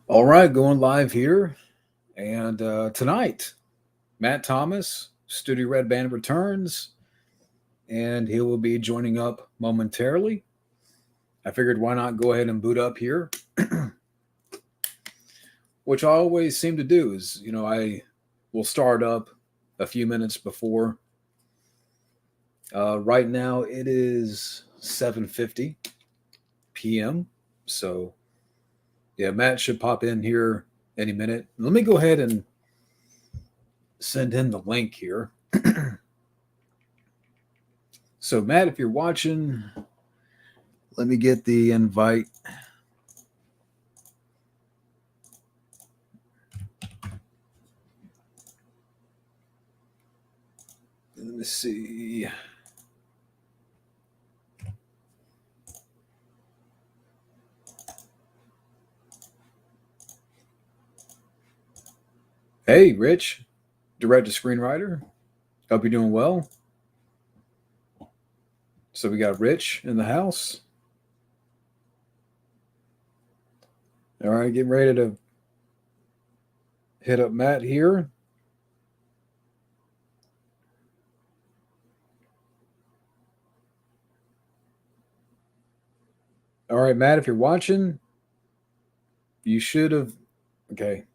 All right, going live here. And tonight, Matt Thomas, Studio Red Band returns, and he will be joining up momentarily. I figured why not go ahead and boot up here, which I always seem to do is, I will start up a few minutes before. Right now it is 7:50 p.m. So, yeah, Matt should pop in here any minute. Let me go ahead and send in the link here. So, Matt, if you're watching, let me get the invite. Let me see. Hey, Rich, director screenwriter. Hope you're doing well. So we got Rich in the house. All right, getting ready to hit up Matt here. All right, Matt, if you're watching, you should have. Okay.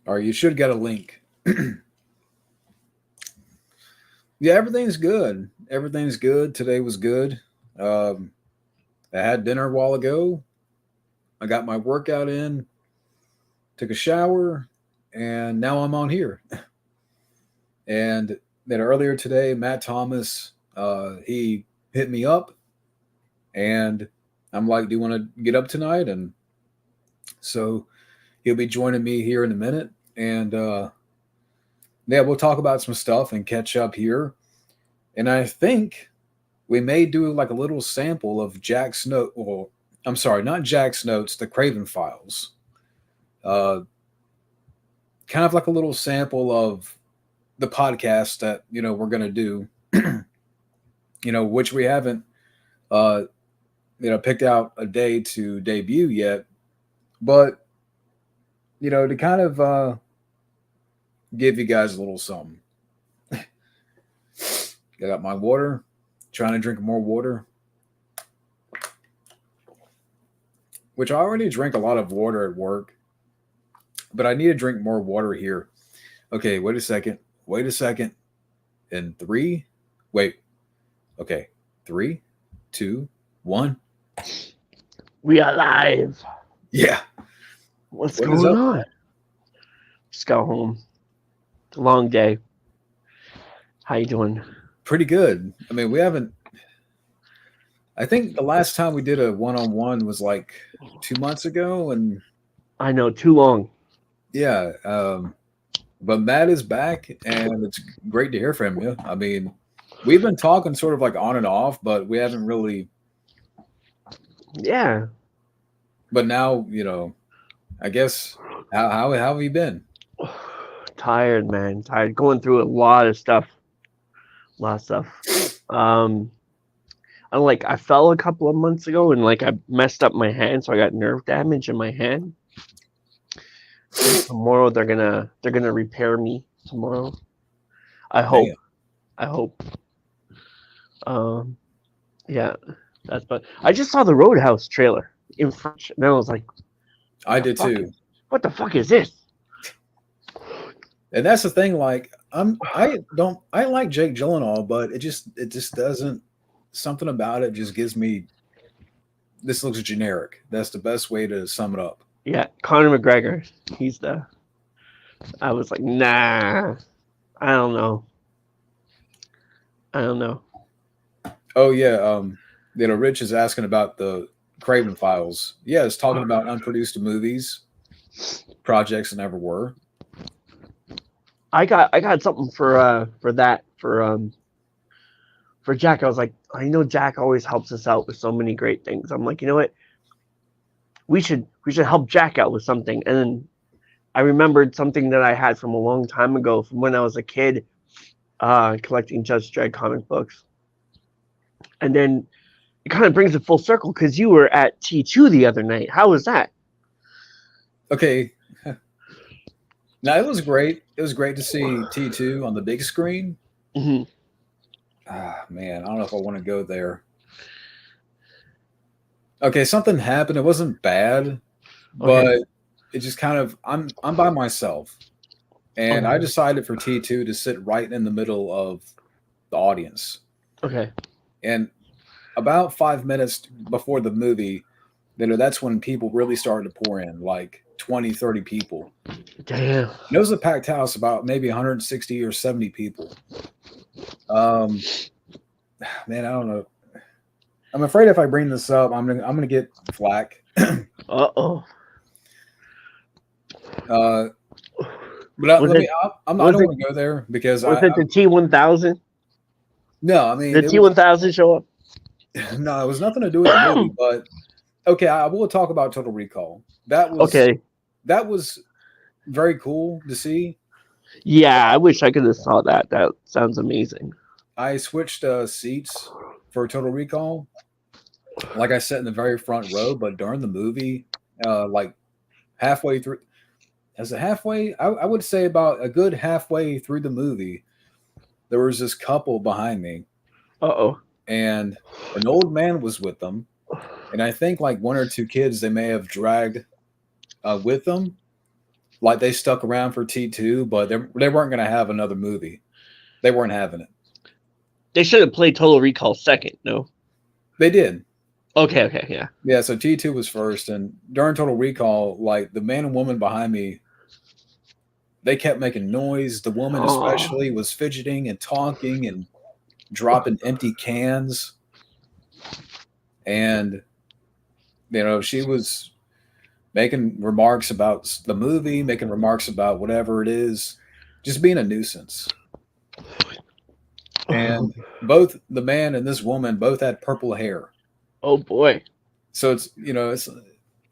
All right, you should have got a link. Yeah, everything's good. Everything's good. Today was good. Um, I had dinner a while ago. I got my workout in, took a shower, and now I'm on here. And then earlier today, Matt Thomas, he hit me up, and I'm like, "Do you want to get up tonight?" And so he'll be joining me here in a minute, and yeah, we'll talk about some stuff and catch up here. And I think we may do like a little sample of Jack's note. Well, I'm sorry, not Jack's notes, the Craven files. Uh, Kind of like a little sample of the podcast that we're gonna do. Which we haven't uh, picked out a day to debut yet, but to kind of give you guys a little something. I got my water, trying to drink more water, which I already drink a lot of water at work, but I need to drink more water here. Okay, wait a second. Wait a second. And three, wait. Okay, three, two, one. We are live. Yeah. What's What is going up? on? Just got home. It's a long day. How you doing? Pretty good. I mean, we haven't. I think the last time we did a one-on-one was like 2 months ago, and I know, too long. yeah. But Matt is back, and it's great to hear from you. I mean, we've been talking sort of like on and off, but we haven't really. Yeah. But now, I guess how have you been? Tired, man. Tired. Going through a lot of stuff. A lot of stuff. I fell a couple of months ago and I messed up my hand, so I got nerve damage in my hand. And tomorrow they're gonna repair me tomorrow. I hope. Damn. I hope. Yeah. That's but I just saw the Roadhouse trailer in French, and I was like, I did too. what the fuck is this? And that's the thing. Like, I like Jake Gyllenhaal, but it just doesn't. Something about it just gives me. This looks generic. That's the best way to sum it up. Yeah, Conor McGregor. He's the. I was like, nah. I don't know. I don't know. Oh yeah. Rich is asking about the Craven files. Yeah, it's talking about unproduced movies, projects that never were. I got something for that for Jack. I was like, I know Jack always helps us out with so many great things. I'm like, you know what? We should help Jack out with something. And then I remembered something that I had from a long time ago, from when I was a kid, collecting Judge Dredd comic books. And then it kind of brings it full circle because you were at T2 the other night. How was that? Okay. Now it was great. It was great to see T2 on the big screen. Hmm. Ah, man, I don't know if I want to go there. Okay, something happened. It wasn't bad, Okay. but it just kind of I'm by myself. And I Oh, decided for T2 to sit right in the middle of the audience. okay. And about 5 minutes before the movie, that's when people really started to pour in, like 20, 30 people. Damn. And it was a packed house, about maybe 160 or 70 people. Um, man, I don't know. I'm afraid if I bring this up, I'm gonna get flack. Uh-oh. Uh, but Was let it me. I was don't it want to go there because was it the T1000? no. I mean, The it was T1000 show up? no. It was nothing to do with the movie. But okay, I will talk about Total Recall. Okay. That was very cool to see. Yeah, I wish I could have saw that. That sounds amazing. I switched seats for Total Recall. Like I sat in the very front row, but during the movie, like halfway through, as a halfway, I would say about a good halfway through the movie, there was this couple behind me, Uh-oh. and an old man was with them, and I think like one or two kids they may have dragged with them, like they stuck around for T2, but they weren't going to have another movie. They weren't having it. They should have played Total Recall second, no? They did. Okay, yeah. Yeah, so T2 was first, and during Total Recall, like the man and woman behind me, they kept making noise. The woman, Oh, especially, was fidgeting and talking and dropping empty cans. And, she was making remarks about the movie, making remarks about whatever it is, just being a nuisance. And both the man and this woman both had purple hair. oh boy. So it's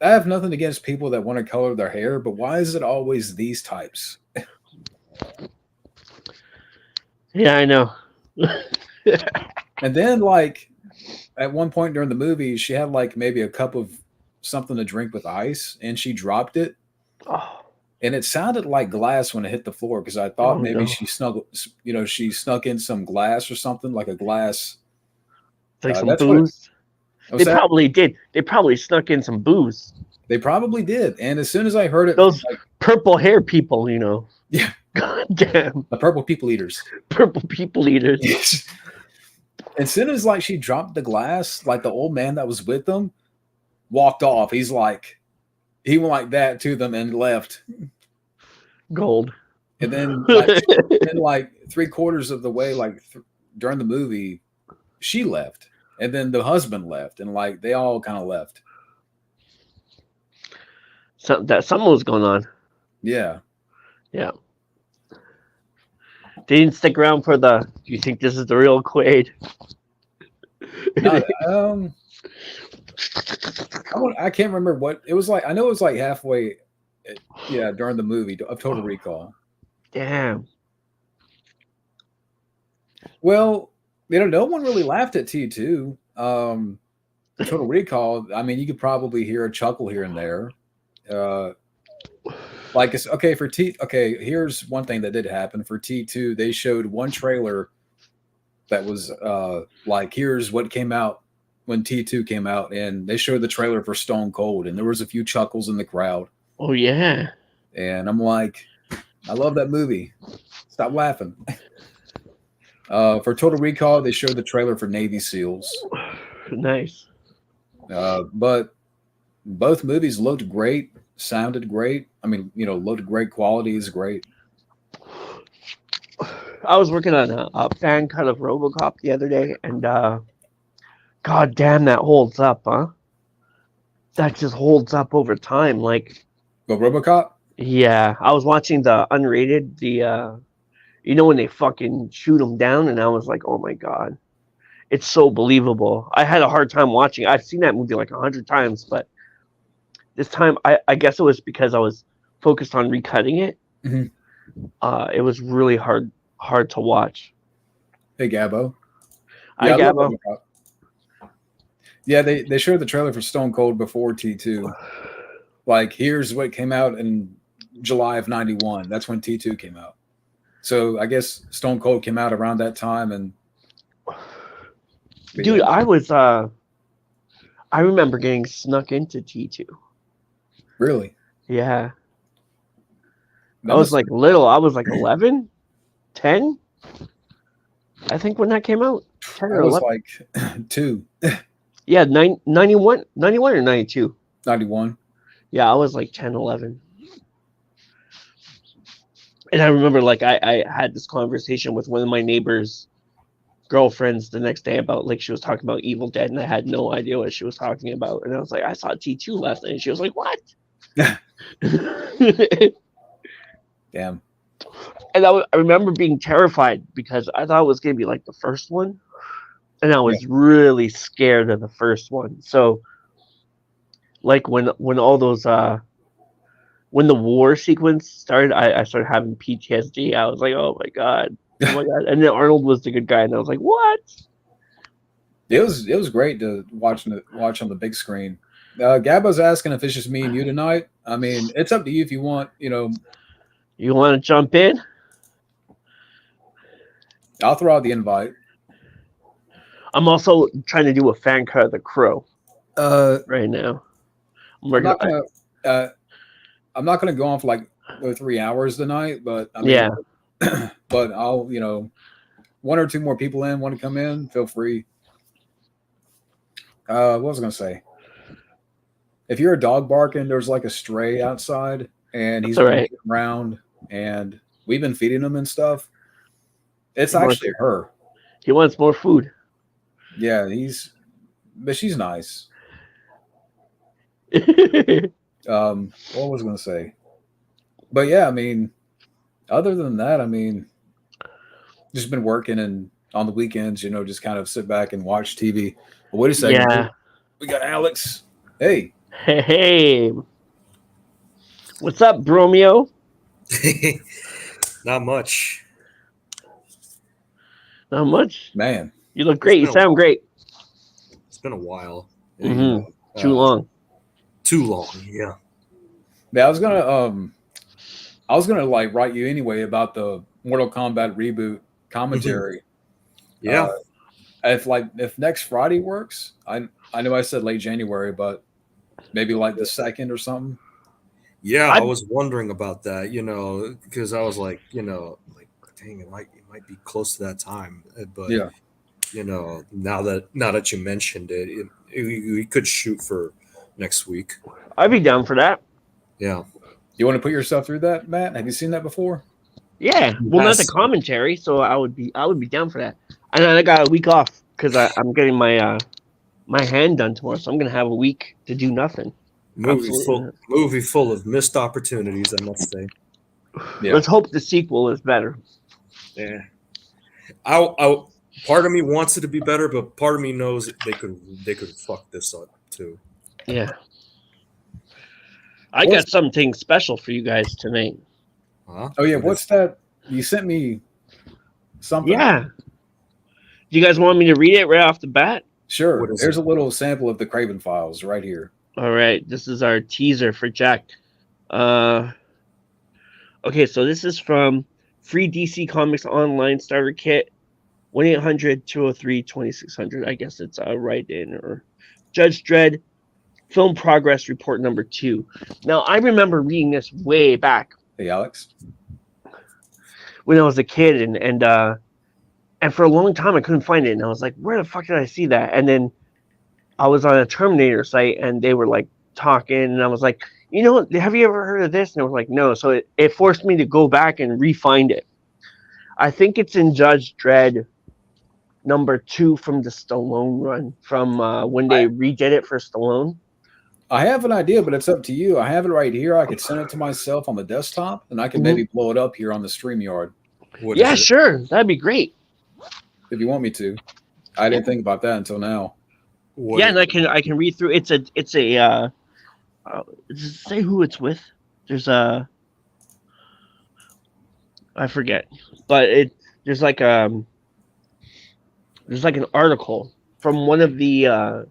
I have nothing against people that want to color their hair, but why is it always these types? Yeah, I know. And then like at one point during the movie, she had like maybe a cup of something to drink with ice and she dropped it Oh, and it sounded like glass when it hit the floor because I oh thought maybe no. she snuck in some glass or something like a glass. It's like some That's what it booze. was They that probably did. They probably snuck in some booze. they probably did. And as soon as I heard it from Those like purple hair people. yeah, God damn. the purple people eaters. Purple people eaters. Yes. As soon as like she dropped the glass, like the old man that was with them walked off. He went like that to them and left. Gold. And then like 3/4 of the way, like during the movie, she left, and then the husband left, and like they all kind of left. Something was going on. Yeah. Yeah. They didn't stick around for the. Do you think this is the real Quaid? No, I can't remember what it was like. I know it was like halfway. Yeah, during the movie of Total Recall. Damn. Well, no one really laughed at T2. Total Recall. I mean, you could probably hear a chuckle here and there. Like it's okay for T. Okay, here's one thing that did happen for T2. They showed one trailer that was like here's what came out when T2 came out, and they showed the trailer for Stone Cold, and there was a few chuckles in the crowd. Oh yeah. And I'm like, I love that movie. Stop laughing. For Total Recall, they showed the trailer for Navy SEALs. Nice. But both movies looked great, sounded great. I mean, looked great. Quality is great. I was working on a fan cut of RoboCop the other day, and god damn, that holds up, huh? That just holds up over time. Like, But RoboCop? yeah, I was watching the unrated, when they fucking shoot him down, and I was like, oh my god, it's so believable. I had a hard time watching. I've seen that movie like 100 times, but this time, I guess it was because I was focused on recutting it. Mm-hmm. It was really hard to watch. Hey, Gabbo. I Yeah, I love Gabbo. RoboCop. Yeah, they showed the trailer for Stone Cold before T2. Like, here's what came out in July of '91. That's when T2 came out. So I guess Stone Cold came out around that time, and but Dude, yeah, I remember getting snuck into T2. really, Yeah. I that was must. like little. I was like 11, 10, I think, when that came out. 10 I or was 11. like two, Yeah, 91 or 92. 91. Yeah, I was like 10, 11. And I remember like I had this conversation with one of my neighbors' girlfriends the next day about like she was talking about Evil Dead and I had no idea what she was talking about. And I was like, I saw T2 last night. And she was like, what? Damn. And I remember being terrified because I thought it was going to be like the first one. And I Yeah. was really scared of the first one. So like when all those when the war sequence started, I started having PTSD. I was like, oh my god. Oh my god. And then Arnold was the good guy and I was like, what? It was great to watch on the big screen. Gabbo's asking if it's just me and you tonight. I mean, it's up to you if you want. You want to jump in? I'll throw out the invite. I'm also trying to do a fan cut of The Crow Uh, right now. I'm I'm working not on gonna. I'm not gonna go on for like 3 hours tonight, but I mean, Yeah. but I'll one or two more people want to come in. Feel free. What was I gonna say? If you're a dog barking, there's like a stray outside, and That's he's all been right. moving around, and we've been feeding him and stuff. It's He wants, actually her. he wants more food. Yeah, but she's nice. What was I gonna say? But yeah, I mean, other than that, I mean, just been working and on the weekends, just kind of sit back and watch TV. But wait a second, Yeah. we got Alex. Hey, Hey. What's up, Bromeo? Not much. Not much. man. You look It's great. You been a sound while. great. It's been a while. Too long. Too long. Yeah. Yeah, I was gonna like write you anyway about the Mortal Kombat reboot commentary. Yeah. If next Friday works, I know I said late January, but maybe like the second or something. Yeah. I I was wondering about that, because I was like, like, dang, it might be close to that time. But Yeah. now that you mentioned we could shoot for next week. I'd be down for that. Yeah. You want to put yourself through that, Matt? Have you seen that before? Yeah. Well, not the Yes. commentary, so I would be down for that. And then I got a week off because I'm getting my hand done tomorrow, so I'm gonna have a week to do nothing. Movie full of missed opportunities, I must say. Yeah. Let's hope the sequel is better. Yeah. I part of me wants it to be better, but part of me knows they could fuck this up too. Yeah. I got something special for you guys tonight. Huh? Oh yeah, what's that? You sent me something. Yeah. Do you guys want me to read it right off the bat? Sure. What is There's it? a little sample of the Craven Files right here. All right. This is our teaser for Jack. Okay, so this is from Free DC Comics Online Starter Kit, 1-800-203-2600. I guess it's a write-in or Judge Dredd Film Progress Report number 2. Now, I remember reading this way back Hey, Alex. when I was a kid, and for a long time I couldn't find it, and I was like, where the fuck did I see that? And then I was on a Terminator site, and they were like talking, and I was like, have you ever heard of this? And they were like, no. So it forced me to go back and re-find it. I think it's in Judge Dredd number 2 from the Stallone run, from when they redid it for Stallone. I have an idea, but it's up to you. I have it right here. I could send it to myself on the desktop, and I can maybe blow it up here on the StreamYard Yeah, sure. That'd be great. if you want me to. I didn't think about that until now. And I can read through. It's a does it say who it's with? There's I forget, but there's like an article from one of the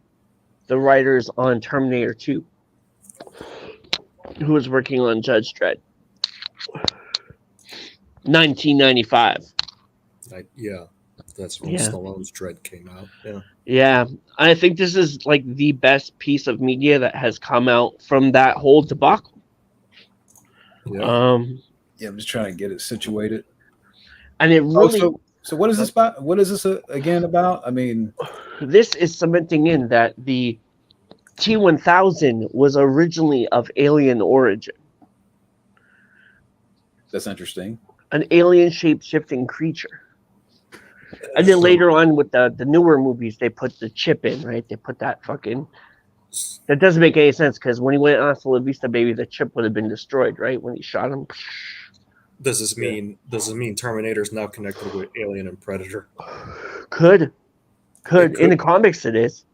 the writers on Terminator 2, who was working on Judge Dredd. 1995. Yeah, that's when Yeah. Stallone's Dread came out. Yeah. Yeah, I think this is like the best piece of media that has come out from that whole debacle. Yeah. Yeah, I'm just trying to get it situated. And it really, so what is this about? What is this again about? I mean, this is cementing in that the T-1000 was originally of alien origin, that's interesting. an alien shape-shifting creature. And then So- later on with the newer movies, they put the chip in, right? They put that fucking... That doesn't make any sense, because when he went on to La Vista Baby, the chip would have been destroyed, right? When he shot him. Does this mean Terminator's now connected with Alien and Predator? Could. It In the could. comics, it is.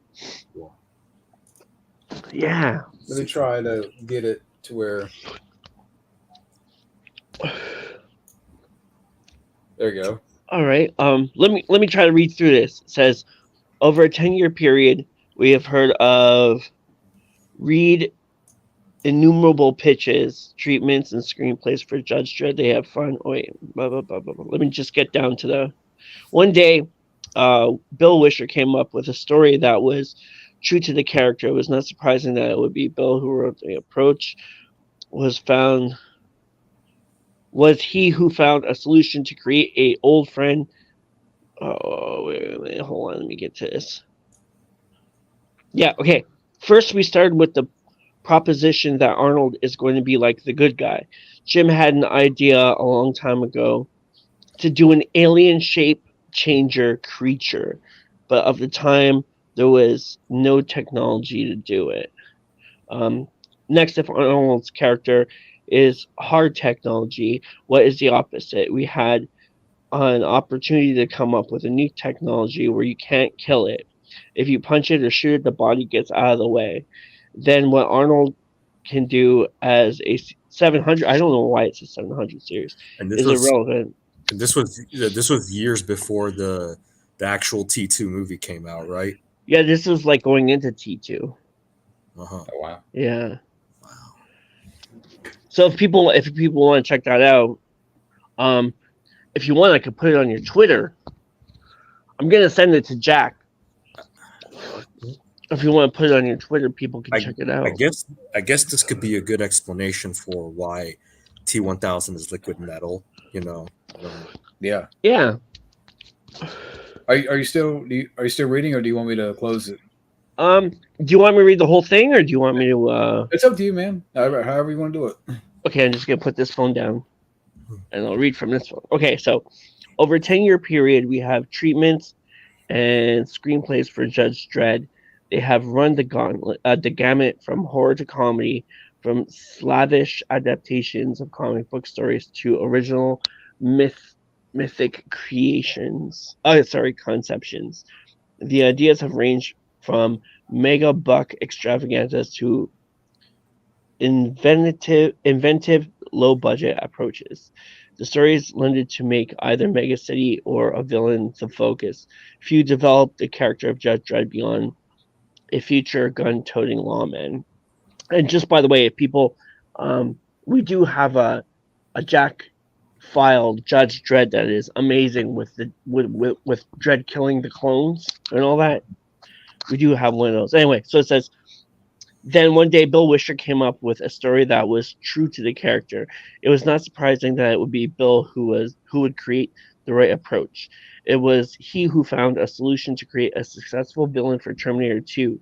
Yeah. Let me try to get it to where. There you go. All right. Let me try to read through this. It says, over a 10-year period, we have heard of read innumerable pitches, treatments, and screenplays for Judge Dredd. They have fun. Oh, wait, blah, blah, blah, blah, blah. Let me just get down to the... One day, Bill Wisher came up with a story that was true to the character. It was not surprising that it would be Bill who wrote the approach. Was he who found a solution to create a old friend. Oh, wait a minute. Hold on. Let me get to this. Yeah, okay. First, we started with the proposition that Arnold is going to be like the good guy. Jim had an idea a long time ago to do an alien shape changer creature, but of the time, there was no technology to do it. Next, if Arnold's character is hard technology, what is the opposite? We had an opportunity to come up with a new technology where you can't kill it. If you punch it or shoot it, the body gets out of the way. Then what Arnold can do as a 700, I don't know why it's a 700 series, And this is was irrelevant. this was years before the actual T2 movie came out, right? Yeah, this is like going into T2. Uh-huh. Oh wow. Yeah. So if people want to check that out, if you want, I could put it on your Twitter. I'm gonna send it to Jack. If you want to put it on your Twitter, people can check it out. I guess this could be a good explanation for why T-1000 is liquid metal. You know. Yeah. Yeah. Are you still reading, or do you want me to close it? Do you want me to read the whole thing, or do you want me to? It's up to you, man. However you want to do it. Okay, I'm just gonna put this phone down, and I'll read from this one. Okay, so over a 10-year period, we have treatments and screenplays for Judge Dredd. They have run the gamut from horror to comedy, from slavish adaptations of comic book stories to original mythic creations. Conceptions. The ideas have ranged from mega buck extravaganzas to inventive low budget approaches. The stories lended to make either mega city or a villain the focus. Few developed the character of Judge Dredd beyond a future gun-toting lawman. And just by the way, if people, we do have a Jack file Judge Dredd that is amazing with Dredd killing the clones and all that. We do have one of those. Anyway, so it says, then one day Bill Wisher came up with a story that was true to the character. It was not surprising that it would be Bill who would create the right approach. It was he who found a solution to create a successful villain for Terminator 2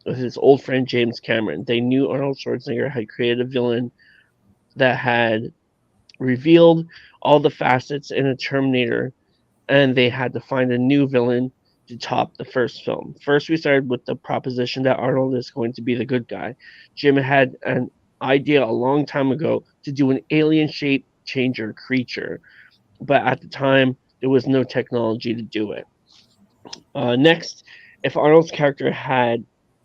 with his old friend James Cameron. They knew Arnold Schwarzenegger had created a villain that had revealed all the facets in a Terminator, and they had to find a new villain to top the first film. First, we started with the proposition that Arnold is going to be the good guy. Jim had an idea a long time ago to do an alien shape changer creature, but at the time, there was no technology to do it. Next, if Arnold's character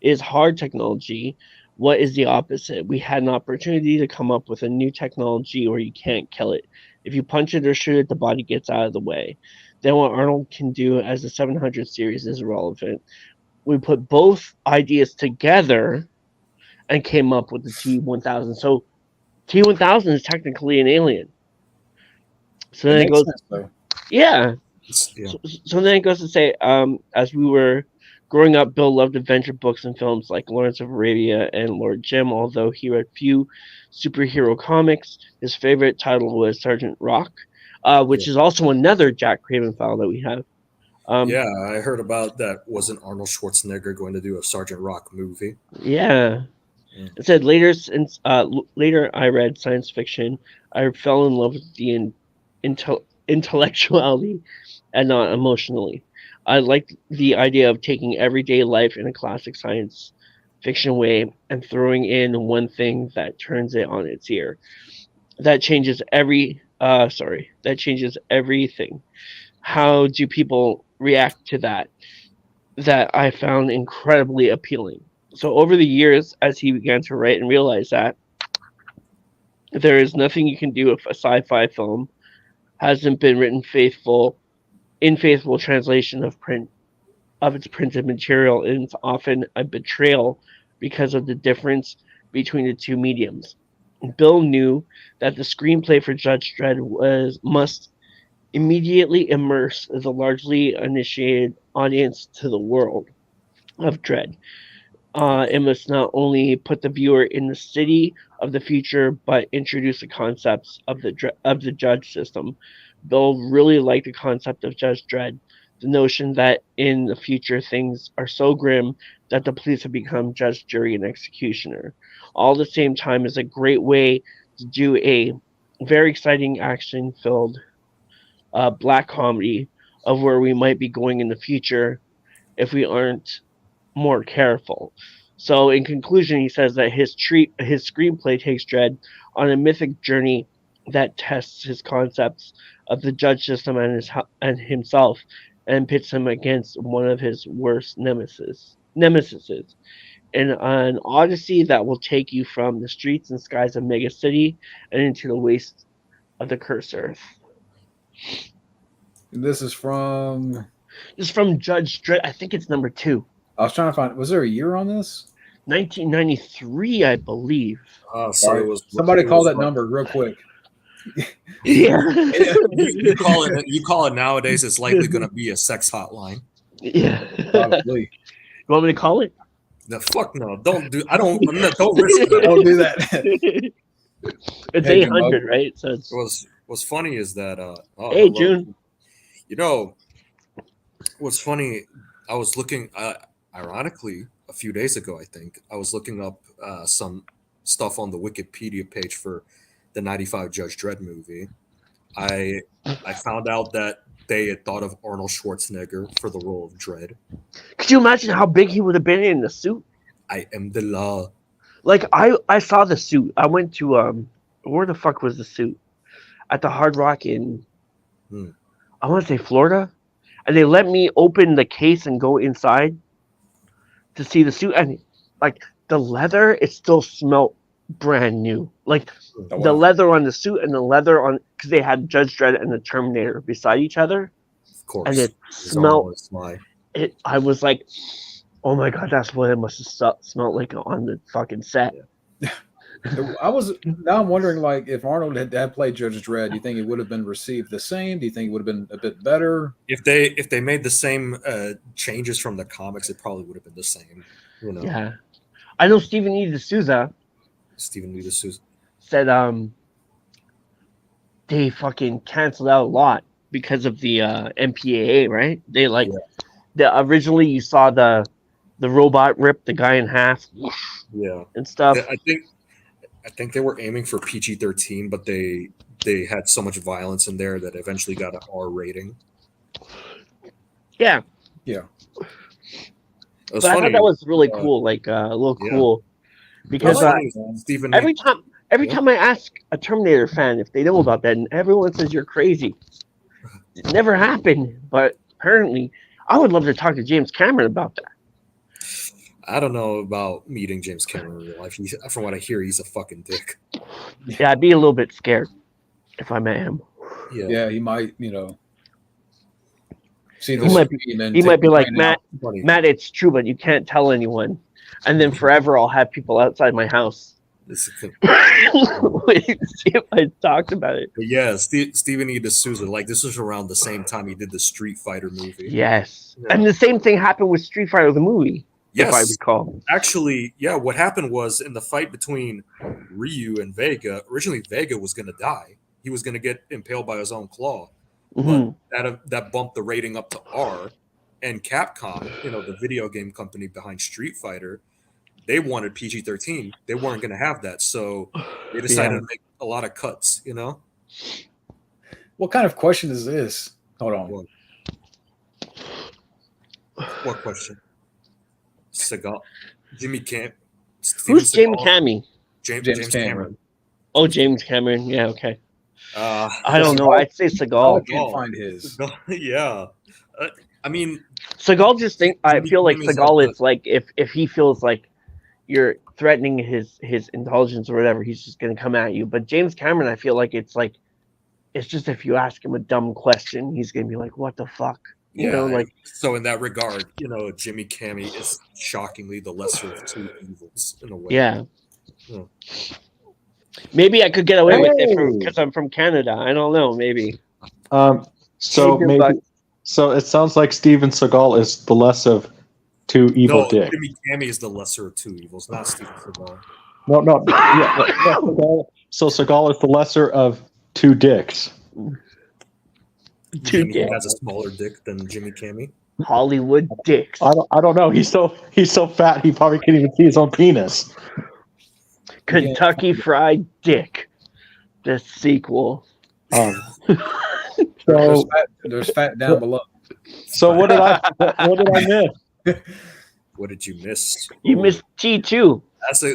is hard technology, what is the opposite? We had an opportunity to come up with a new technology where you can't kill it. If you punch it or shoot it, the body gets out of the way. Then what Arnold can do as the 700 series is irrelevant. we put both ideas together and came up with the T-1000. So T-1000 is technically an alien. So It then it makes goes, sense though. yeah. Yeah. So then it goes to say, as we were growing up, Bill loved adventure books and films like Lawrence of Arabia and Lord Jim. Although he read few superhero comics, his favorite title was Sergeant Rock, which is also another Jack Craven file that we have. Yeah, I heard about that. Wasn't Arnold Schwarzenegger going to do a Sergeant Rock movie? Yeah. Yeah. It said later I read science fiction. I fell in love with the intellectuality and not emotionally. I liked the idea of taking everyday life in a classic science fiction way and throwing in one thing that turns it on its ear. That changes that changes everything. How do people react to that? That I found incredibly appealing. So over the years, as he began to write and realize that there is nothing you can do if a sci-fi film hasn't been written in faithful translation of its printed material, and it's often a betrayal because of the difference between the two mediums. Bill knew that the screenplay for Judge Dredd must immediately immerse the largely uninitiated audience to the world of Dredd. It must not only put the viewer in the city of the future, but introduce the concepts of the judge system. Bill really liked the concept of Judge Dredd, the notion that in the future things are so grim that the police have become judge, jury, and executioner. All at the same time is a great way to do a very exciting action-filled black comedy of where we might be going in the future if we aren't more careful. So, in conclusion, he says that his screenplay takes Dredd on a mythic journey that tests his concepts of the judge system and himself, and pits him against one of his worst nemesises, in an odyssey that will take you from the streets and skies of Mega City and into the waste of the cursed earth. This is from. This is from Judge Dredd. I think it's number 2. I was trying to find. Was there a year on this? 1993, I believe. So Right. it was Somebody it call was that number real quick. Yeah. You call it nowadays. It's likely going to be a sex hotline. Yeah. Probably. You want me to call it? The fuck no! Don't do. I don't. Don't risk that. Don't do that. It's Hey, 800, right? So it's What's funny is that hey, hello. June. You know what's funny? I was looking. Ironically, a few days ago, I think I was looking up some stuff on the Wikipedia page for the '95 Judge Dredd movie. I found out that they had thought of Arnold Schwarzenegger for the role of Dredd. Could you imagine how big he would have been in the suit? I am the law. Like I saw the suit. I went to where the fuck was the suit? At the Hard Rock in I want to say Florida, and they let me open the case and go inside to see the suit, and like the leather, it still smelled brand new. Like the leather on the suit and the leather on, because they had Judge Dredd and the Terminator beside each other, Of course, and it smelled. It. I was like, oh my god, that's what it must have smelled like on the fucking set. Now I'm wondering, like, if Arnold had played Judge Dredd, do you think it would have been received the same? Do you think it would have been a bit better? If they made the same changes from the comics, it probably would have been the same. You know. Yeah, I know Stephen E. D'Souza said they fucking canceled out a lot because of the MPAA, right? They originally you saw the robot rip the guy in half, and stuff. I think they were aiming for PG-13, but they had so much violence in there that eventually got an R rating. Yeah. But I thought that was really cool, like a little cool, because every time I ask a Terminator fan if they know about that, and everyone says you're crazy. It never happened, but apparently, I would love to talk to James Cameron about that. I don't know about meeting James Cameron in real life. From what I hear, he's a fucking dick. Yeah, I'd be a little bit scared if I met him. Yeah, he might, See You this know, stream and He might be like, find out. funny. Matt, it's true, but you can't tell anyone. And then forever I'll have people outside my house. This is good. Wait, see if I talked about it. But yeah, Steven E. D'Souza, like this was around the same time he did the Street Fighter movie. Yes. Yeah. And the same thing happened with Street Fighter, the movie, if I Yes, recall. actually, yeah. What happened was in the fight between Ryu and Vega. Originally, Vega was going to die. He was going to get impaled by his own claw, Mhm. but that bumped the rating up to R. And Capcom, the video game company behind Street Fighter, they wanted PG-13. They weren't going to have that, so they decided to make a lot of cuts. What kind of question is this? Hold on. What question? Seagal, Jimmy Camp. Who's James Cameron? James Cameron. Oh, James Cameron. Yeah, okay. I don't know. Seagal- I'd say Seagal. I can't find his. Yeah, I mean, Seagal just think. I Jimmy feel like Cameron's Seagal. like It's like if he feels like you're threatening his intelligence or whatever, he's just gonna come at you. But James Cameron, I feel like it's just if you ask him a dumb question, he's gonna be like, "What the fuck?" You know, like. So in that regard, Jimmy Cammey is shockingly the lesser of two evils in a way. Yeah. Yeah. Maybe I could get away with it Hey! because I'm from Canada. I don't know. Maybe. So Maybe, maybe. but- So it sounds like Steven Seagal is the less of two evil No, dicks. Jimmy Cammey is the lesser of two evils, not Steven Seagal. No. Yeah, so Seagal is the lesser of two dicks. Two He dicks. has a smaller dick than Jimmy Cammey. Hollywood dicks. I don't know. He's so fat he probably can't even see his own penis. Kentucky Fried Dick. The sequel. So There's fat down below. what did I miss? What did you miss? You missed T2.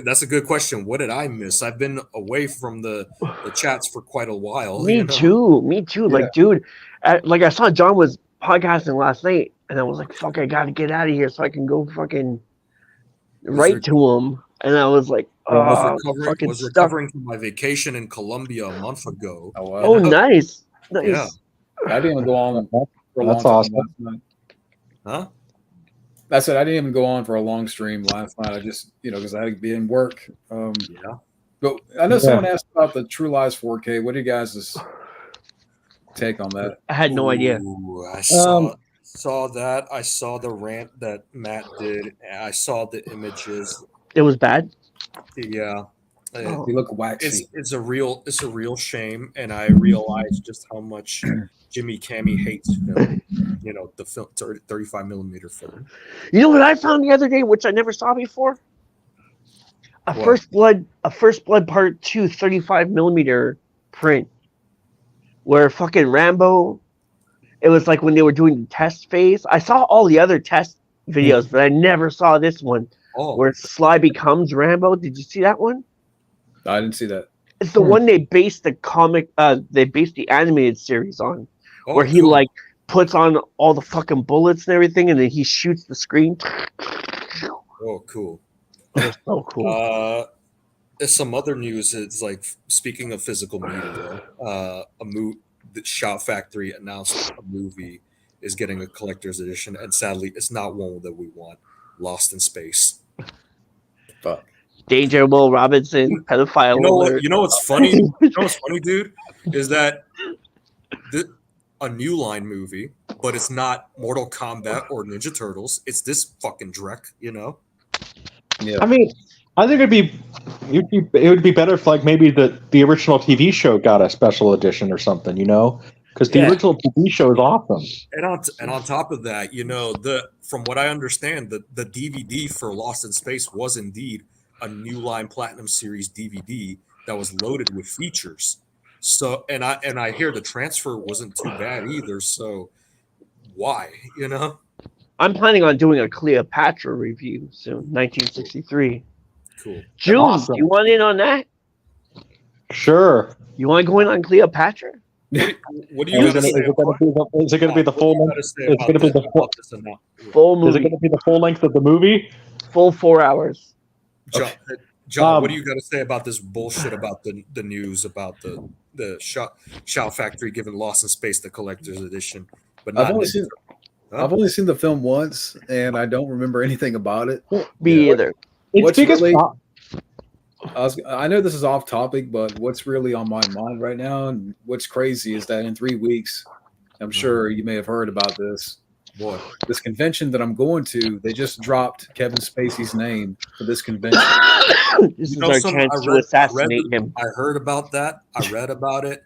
That's a good question. What did I miss? I've been away from the chats for quite a while. Me too. Me too. Like, dude, I saw John was podcasting last night, and I was like, fuck, I gotta get out of here so I can go fucking write to him. And I was like, I fucking was stuck. recovering from my vacation in Colombia a month ago. Oh, wow. Oh, nice. Nice. Yeah. I didn't even go on for a long That's time awesome. last night. Huh? I said I didn't even go on for a long stream last night. I just, because I had to be in work. Yeah. But I know someone asked about the True Lies 4K. What do you guys' take on that? I had no idea. Ooh, I saw that. I saw the rant that Matt did. I saw the images. It was bad. Yeah. Oh. You look waxy. It's a real shame, and I realized just how much Jimmy Cammey hates film. The film 35 millimeter film. You know what I found the other day, which I never saw before? What? First Blood Part 2 35 millimeter print, where fucking Rambo. It was like when they were doing the test phase. I saw all the other test videos, but I never saw this one where Sly becomes Rambo. Did you see that one? I didn't see that. It's the one they based the comic. They based the animated series on, where he cool. puts on all the fucking bullets and everything, and then he shoots the screen. Oh, cool. That was so cool. There's some other news. It's like, speaking of physical media, the Shout Factory announced a movie is getting a collector's edition, and sadly, it's not one that we want. Lost in Space. Fuck. Danger, Will Robinson, pedophile. alert. You know what's funny? You know what's funny, dude? Is that a New Line movie, but it's not Mortal Kombat or Ninja Turtles. It's this fucking dreck, Yeah. I mean, I think it would be better if maybe the original TV show got a special edition or something, because the original TV show is awesome. And on top of that, from what I understand, the DVD for Lost in Space was indeed a New Line Platinum Series DVD that was loaded with features. So and I hear the transfer wasn't too bad either. So why, I'm planning on doing a Cleopatra review soon, 1963. Cool. June, Awesome. you want in on that? Sure. You want to go in on Cleopatra? What do you got to say? Is it going to be the full length? It's going to be the Full Is it movie, going to be the full length of the movie? full 4 hours. John, what do you got to say about this bullshit about the news about the Shout Factory giving Lost in Space the collector's edition, but not I've only Ninja seen. Turtles? I've only seen the film once, and I don't remember anything about it. Me either. What's biggest really- pro- I know this is off topic, but what's really on my mind right now, and what's crazy is that in 3 weeks, I'm sure you may have heard about this. Boy. This convention that I'm going to, they just dropped Kevin Spacey's name for this convention. This is You know, our some- chance I to read- assassinate him. I heard about that. I read about it.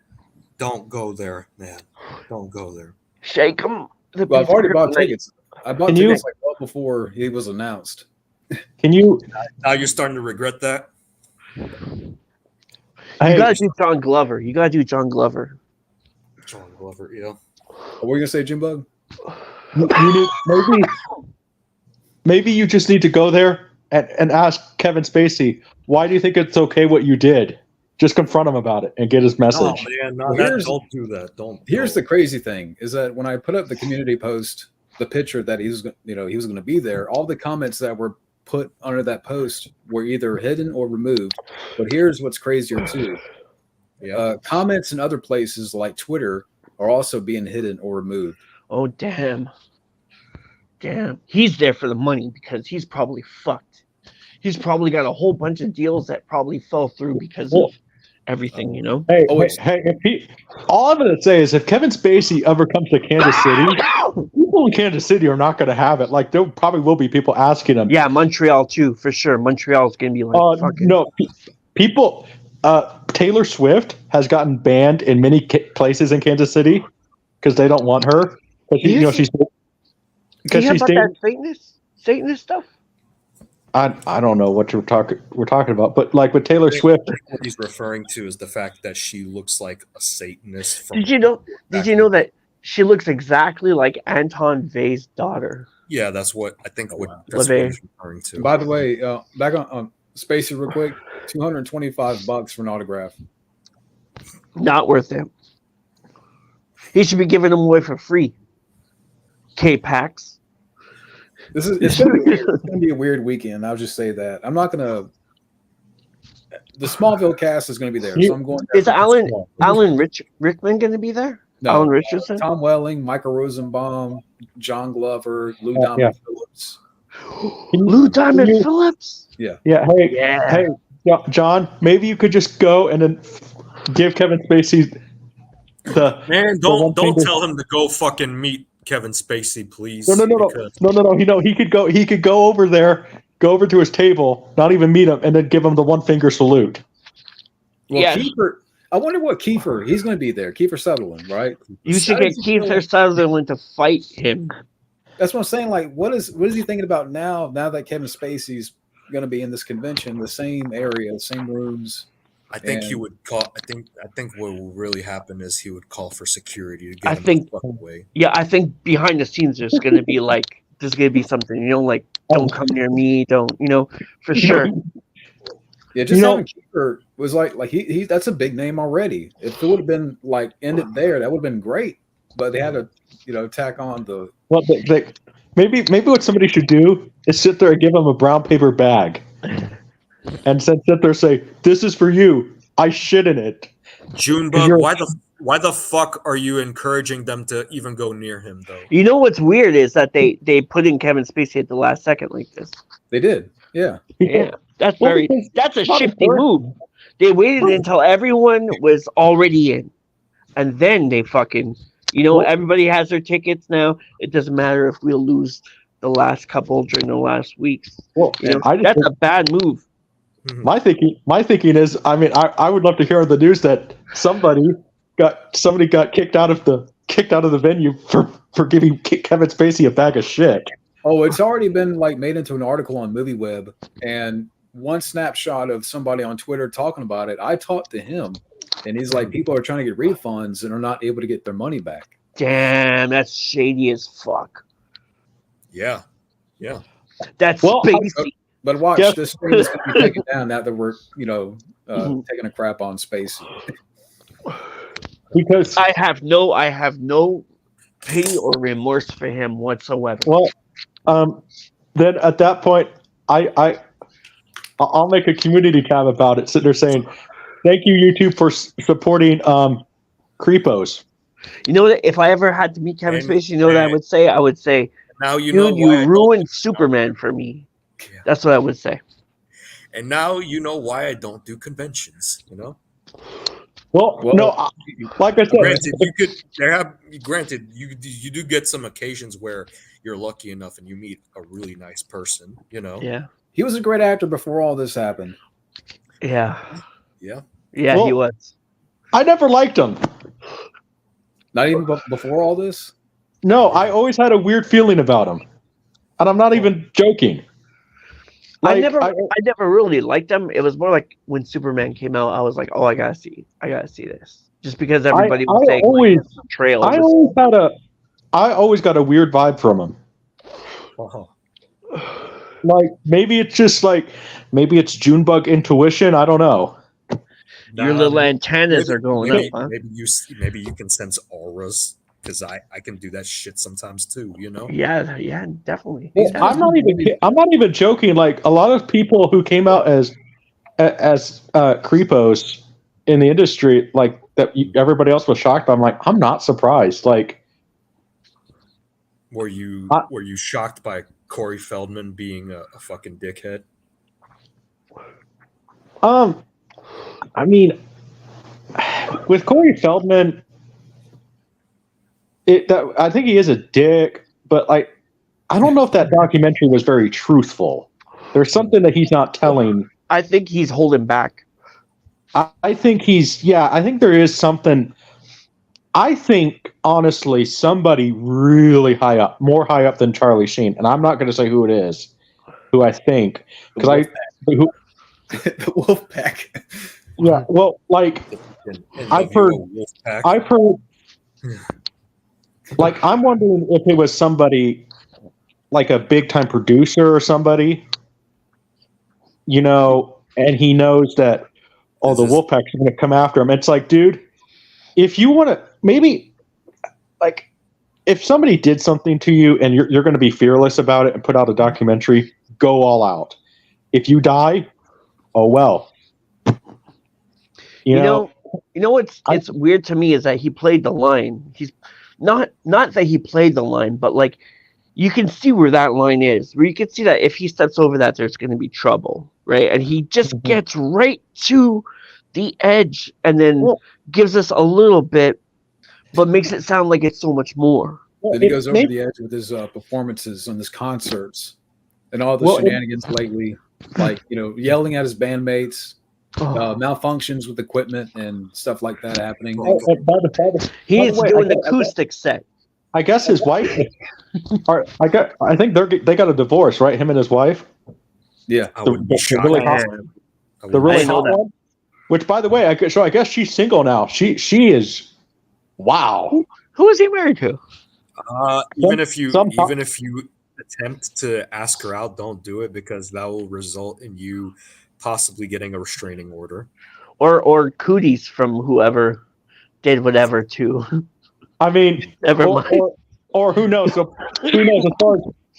Don't go there, man. Don't go there. Shake him. Well, I've already bought tickets. I bought Can you- tickets like well before he was announced. Can you? Now you're starting to regret that. You Hey, gotta do John Glover. You gotta do John Glover. John Glover, yeah. What were you gonna say, Jim Bug? you need, maybe you just need to go there and ask Kevin Spacey, why do you think it's okay what you did? Just confront him about it and get his Oh message. man, no, Well, don't do that. Don't. Here's the crazy thing: is that when I put up the community post, the picture that he was going to be there, all the comments that were put under that post were either hidden or removed. But here's what's crazier too: comments in other places like Twitter are also being hidden or removed. Oh damn. Damn. He's there for the money because he's probably fucked. He's probably got a whole bunch of deals that probably fell through because of everything, you know? Hey, Oh, all I'm going to say is if Kevin Spacey ever comes to Kansas City, people in Kansas City are not going to have it. Like, there probably will be people asking him. Yeah, Montreal too, for sure. Montreal's gonna be like fucking No, people. Taylor Swift has gotten banned in many places in Kansas City because they don't want her. Because she's Do because you hear she's about dating. that Satanist stuff? I don't know what we're talking about, but like with Taylor Swift, What he's referring to is the fact that she looks like a Satanist. From Did you know that she looks exactly like Anton Vey's daughter? Yeah, that's what I think. What wow. that's what LeVay. he's referring to. By the way, back on Spacey real quick, $225 for an autograph. Not worth it. He should be giving them away for free. K-Pax. It's gonna be a weird weekend. I'll just say that. I'm not gonna. The Smallville cast is gonna be there, so I'm going. There Is for Alan Rickman going to be be No, Alan Richardson? Tom Welling, Michael Rosenbaum, John Glover, Lou Oh, Diamond Phillips. Lou Diamond Phillips? Hey, Yeah. hey, John, maybe you could just go and then give Kevin Spacey the. Man, one don't thing tell him to go fucking meet Kevin Spacey, please. No. because- He could go over there, go over to his table, not even meet him, and then give him the one finger salute. Well, Yeah. Kiefer. I wonder what Kiefer. He's going to be there. Kiefer Sutherland, right? You should How get does he feel- Keith Sutherland to fight him. That's what I'm saying. Like, what is he thinking about now? Now that Kevin Spacey's going to be in this convention, the same area, the same rooms. I think he And- would call. I think what will really happen is he would call for security to get I him think- the fuck away. Yeah, I think behind the scenes there's going to be like, there's going to be something, like, don't come near me, don't, for sure. Yeah, just You know- having Kiefer was like he that's a big name already. If it would have been like ended there, that would have been great. But they had to tack on the. Well, maybe what somebody should do is sit there and give him a brown paper bag, and sit there and say, "This is for you. I shit in it." Junebug, you're- why the fuck are you encouraging them to even go near him though? You know what's weird is that they put in Kevin Spacey at the last second like this. They did, yeah. Yeah, that's Well, very. because That's a it's not shifty important. move. They waited until everyone was already in, and then they fucking. Well- Everybody has their tickets now. It doesn't matter if we lose the last couple during the last weeks. Well, I just That's a bad move. my thinking is, I would love to hear on the news that somebody got kicked out of the venue for giving Kevin Spacey a bag of shit. Oh, it's already been like made into an article on MovieWeb, and one snapshot of somebody on Twitter talking about it. I talked to him, and he's like, people are trying to get refunds and are not able to get their money back. Damn, that's shady as fuck. Yeah. That's Well, Spacey. But watch, Yes. this thing is going to be taken down now that we're taking a crap on Spacey. Because I have no pity or remorse for him whatsoever. well, then at that point, I'll make a community tab about it. Sitting there saying, "Thank you, YouTube, for supporting creepos." You know what? If I ever had to meet Kevin And- Spacey, you know what I would say? I would say, Now you know dude, why I you don't ruined do- Superman for me. Yeah. That's what I would say. And now you know why I don't do conventions. You know, Well, Well, no, like I said, granted, you do get some occasions where you're lucky enough and you meet a really nice person. You know, Yeah. he was a great actor before all this happened. Yeah. yeah. Yeah, he Well- was. I never liked him. Not even before all this. No, I always had a weird feeling about him, and I'm not even joking. I Like, never really liked him. It was more like when Superman came out, I was like, oh, I gotta see this. Just because everybody was saying trail. I always got a weird vibe from him. Oh. Like maybe it's just maybe it's Junebug intuition. I don't know. Your Nah, little antennas are going maybe, up, huh? maybe you can sense auras because I can do that shit sometimes too. You know. Yeah, definitely. Well, I'm not even joking. Like a lot of people who came out as creepos in the industry, like that, everybody else was shocked. But I'm like, I'm not surprised. Like, Were you shocked by Corey Feldman being a fucking dickhead? I mean, with Corey Feldman, I think he is a dick, but like, I don't know if that documentary was very truthful. There's something that he's not telling. I think he's holding back. I think I think there is something. I think, honestly, somebody really more high up than Charlie Sheen, and I'm not going to say who it is, who I think, because The Wolfpack. yeah, well, like, I've heard, like, I'm wondering if it was somebody, like a big-time producer or somebody, you know, and he knows that, the Wolfpack's going to come after him. It's like, dude, if you want to, maybe, like, if somebody did something to you and you're going to be fearless about it and put out a documentary, go all out. If you die, oh well. You know what's it's weird to me is that he played the line. He's not that he played the line, but like you can see where that line is. Where you can see that if he steps over that, there's going to be trouble, right? And he just gets right to the edge and then gives us a little bit, but makes it sound like it's so much more. Then he goes over the edge with his performances on his concerts and all the shenanigans lately, like yelling at his bandmates, malfunctions with equipment and stuff like that happening. He needs to do an acoustic set. I guess his wife. I think they got a divorce, right? Him and his wife. Yeah, the really hot one. Which, by the way, I guess she's single now. She is. Wow. Who is he married to? Even if you attempt to ask her out, don't do it because that will result in you possibly getting a restraining order. Or cooties from whoever did whatever to. I mean, never mind. Or who knows? Who knows?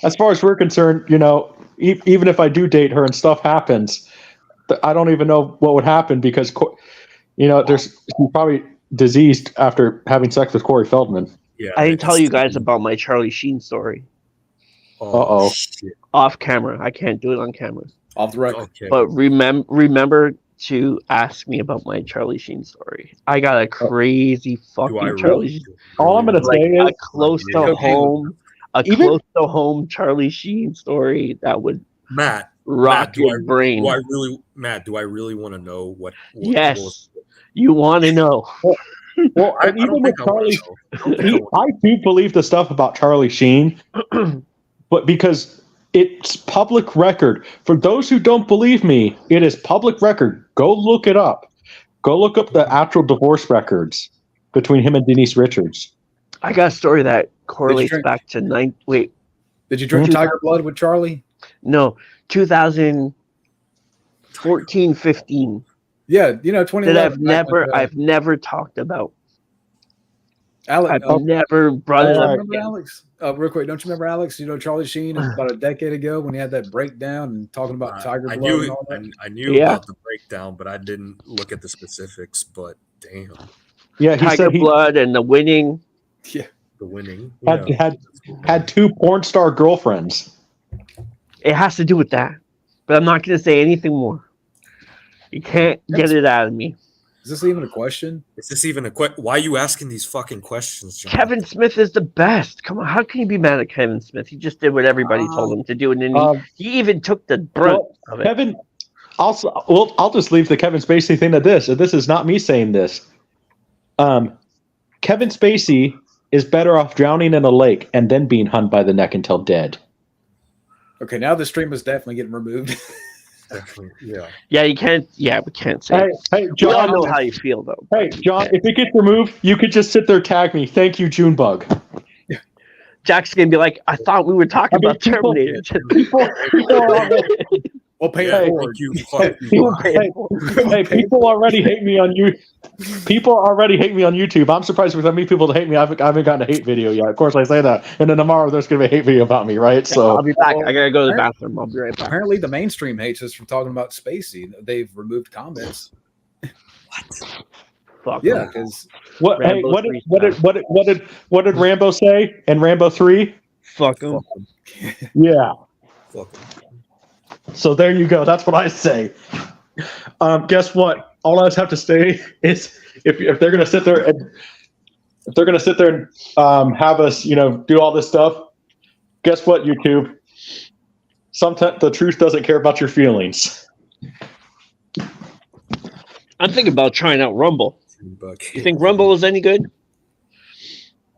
As far as we're concerned, even if I do date her and stuff happens, I don't even know what would happen because, she's probably diseased after having sex with Corey Feldman. Yeah, I didn't tell you guys about my Charlie Sheen story. Uh-oh. Off camera. I can't do it on camera. Off the record. Okay. But remember to ask me about my Charlie Sheen story. I got a crazy fucking Charlie Sheen. All I'm gonna say is a close to home Charlie Sheen story that would rock your brain. Do I really want to know what yes, you want to know. Well, I do believe the stuff about Charlie Sheen, but because it's public record. For those who don't believe me, it is public record. Go look it up. Go look up the actual divorce records between him and Denise Richards. I got a story that correlates back to Wait. Did you drink Tiger Blood with Charlie? No, 2014, 15. Yeah, 2011. That I've never talked about. Alex, I've never brought it up. Remember Alex? Real quick, don't you remember Alex? Charlie Sheen about a decade ago when he had that breakdown and talking about Tiger Blood and all that. I knew about the breakdown, but I didn't look at the specifics. But damn, Yeah, he Tiger said he Blood and The Winning. Yeah. The winning. had 2 porn star girlfriends. It has to do with that. But I'm not going to say anything more. You can't get it out of me. Is this even a question? Is this even a question? Why are you asking these fucking questions, John? Kevin Smith is the best. Come on, how can you be mad at Kevin Smith? He just did what everybody told him to do, and then he even took the brunt of it. Kevin, I'll just leave the Kevin Spacey thing to this. This is not me saying this. Kevin Spacey is better off drowning in a lake and then being hung by the neck until dead. Okay, now the stream is definitely getting removed. Definitely, yeah. Yeah, you can't. Yeah, we can't say. Hey, We all John. know how you feel, though. Hey, John, if it gets removed, you could just sit there, tag me. Thank you, Junebug. Jack's gonna be like, I thought we were talking about Terminator. People We'll pay it forward. people already hate me on you. People already hate me on YouTube. I'm surprised with how many people hate me. I haven't gotten a hate video yet. Of course, I say that, and then tomorrow there's gonna be a hate video about me, right? So I'll be back. I gotta go to the bathroom. I'll be right back. Apparently, the mainstream hates us for talking about Spacey. They've removed comments. Fuck. Yeah, because what? Hey, Rambo what did Rambo say in Rambo 3? Fuck him. Yeah. Fuck. So there you go. That's what I say. Guess what? All I have to say is if they're gonna sit there and have us, do all this stuff. Guess what, YouTube? Sometimes the truth doesn't care about your feelings. I'm thinking about trying out Rumble. You think Rumble is any good?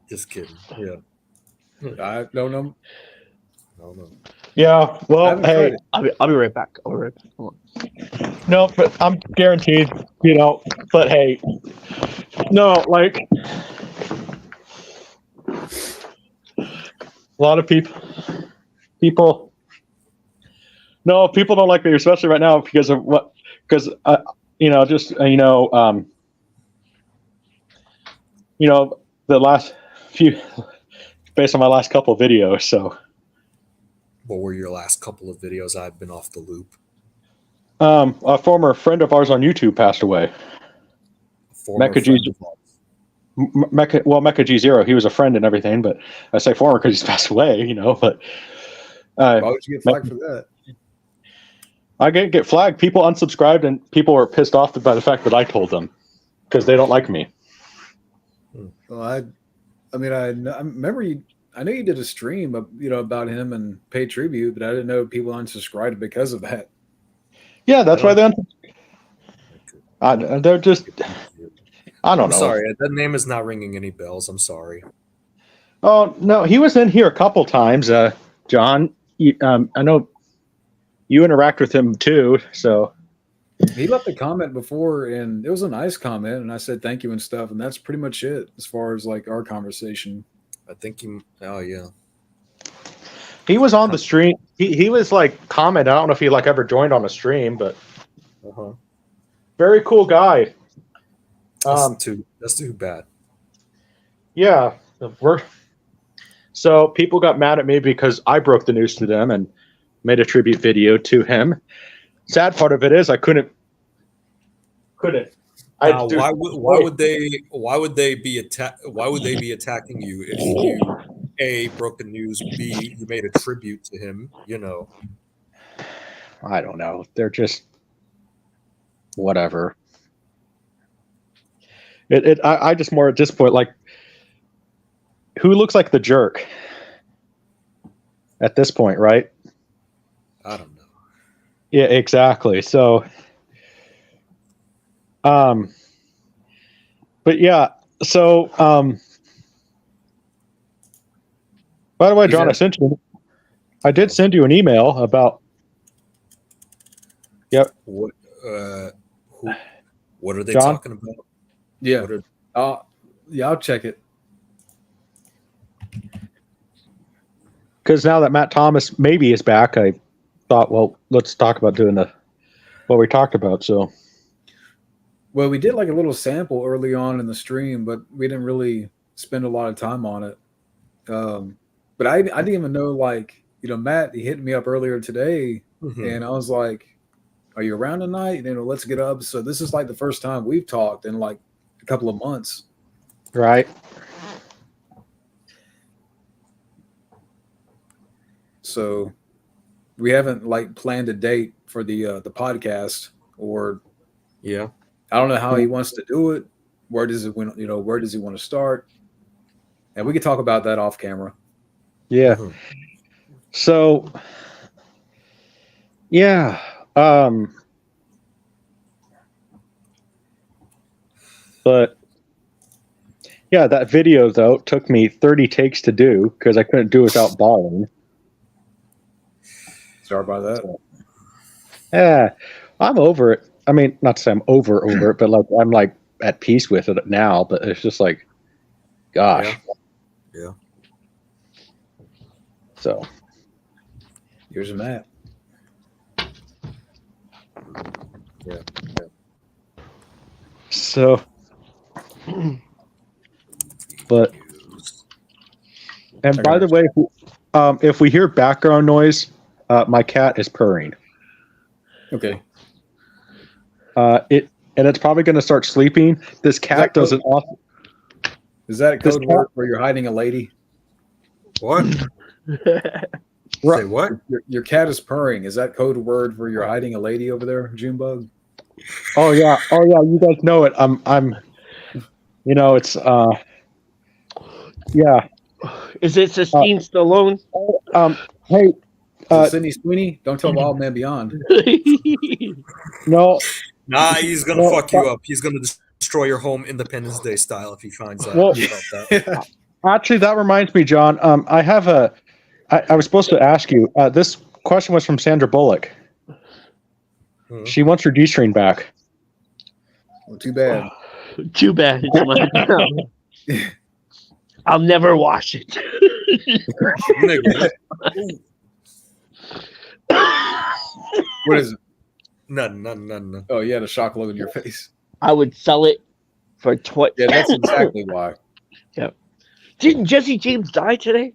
Just kidding. Yeah. I don't know. I don't know. Yeah. Well, hey, I'll be right back. Hold on. no, but I'm guaranteed. But hey, no, like a lot of people. No, people don't like me, especially right now because of what? Because the last few, based on my last couple of videos. So, What were your last couple of videos? I've been off the loop. A former friend of ours on YouTube passed away. Mecha G0. He was a friend and everything, but I say former because he's passed away. But Why would you get flagged for that? I get flagged. People unsubscribed, and people were pissed off by the fact that I told them because they don't like me. Well, I remember you. I know you did a stream, about him and paid tribute, but I didn't know people unsubscribed because of that. Yeah, that's why they're just. I don't know. Sorry, that name is not ringing any bells. I'm sorry. Oh no, he was in here a couple times, John. I know you interact with him too, so. He left a comment before, and it was a nice comment, and I said thank you and stuff, and that's pretty much it as far as like our conversation. I think he. Oh yeah. He was on the stream. He was like comment. I don't know if he ever joined on a stream, but very cool guy. That's too bad. Yeah, so people got mad at me because I broke the news to them and made a tribute video to him. Sad part of it is I couldn't. Now, why would they be attacking you if you A, broke the news, B, you made a tribute to him? I don't know. They're just whatever. I just more at this point like who looks like the jerk at this point, right? I don't know. Yeah, exactly. So, but yeah. So, by the way, John, I did send you an email about. Yep. What are they John? talking about? Yeah. Yeah, I'll check it. Because now that Matt Thomas maybe is back, I thought, well, let's talk about doing what we talked about. So, well, we did like a little sample early on in the stream, but we didn't really spend a lot of time on it. But I didn't even know, Matt, he hit me up earlier today, and I was like, "Are you around tonight? Let's get up." So this is like the first time we've talked in like a couple of months, Right. So we haven't like planned a date for the podcast, or Yeah. I don't know how he wants to do it. Where does it when where does he want to start? And we could talk about that off camera. Yeah. Mhm. So, yeah. But yeah, that video though took me 30 takes to do because I couldn't do it without bawling. Sorry about that. Yeah, I'm over it. I mean, not to say I'm over it, but like I'm like at peace with it now. But it's just like, gosh. Yeah. So Here's a map. so, but and by the way, if we hear background noise, my cat is purring. Okay. It's probably going to start sleeping. This cat does an awesome. Is that a code word where you're hiding a lady? What? Say what? Your cat is purring. Is that code word where you're hiding a lady over there, Junebug? Oh yeah. You guys know it. I'm. It's yeah. Is it Sistine Stallone? Hey. Sydney Sweeney, don't tell Wild Man Beyond. No. Nah, he's gonna fuck you up. He's gonna destroy your home Independence Day style if he finds out about that. Actually, that reminds me, John. I have I was supposed to ask you. This question was from Sandra Bullock. Hmm. She wants her G-string back. Well, too bad. Too bad. I'll never wash it. What is it? None. Oh, you had a shock look in your face. I would sell it for Yeah, that's exactly why. Yep. Didn't Jesse James die today?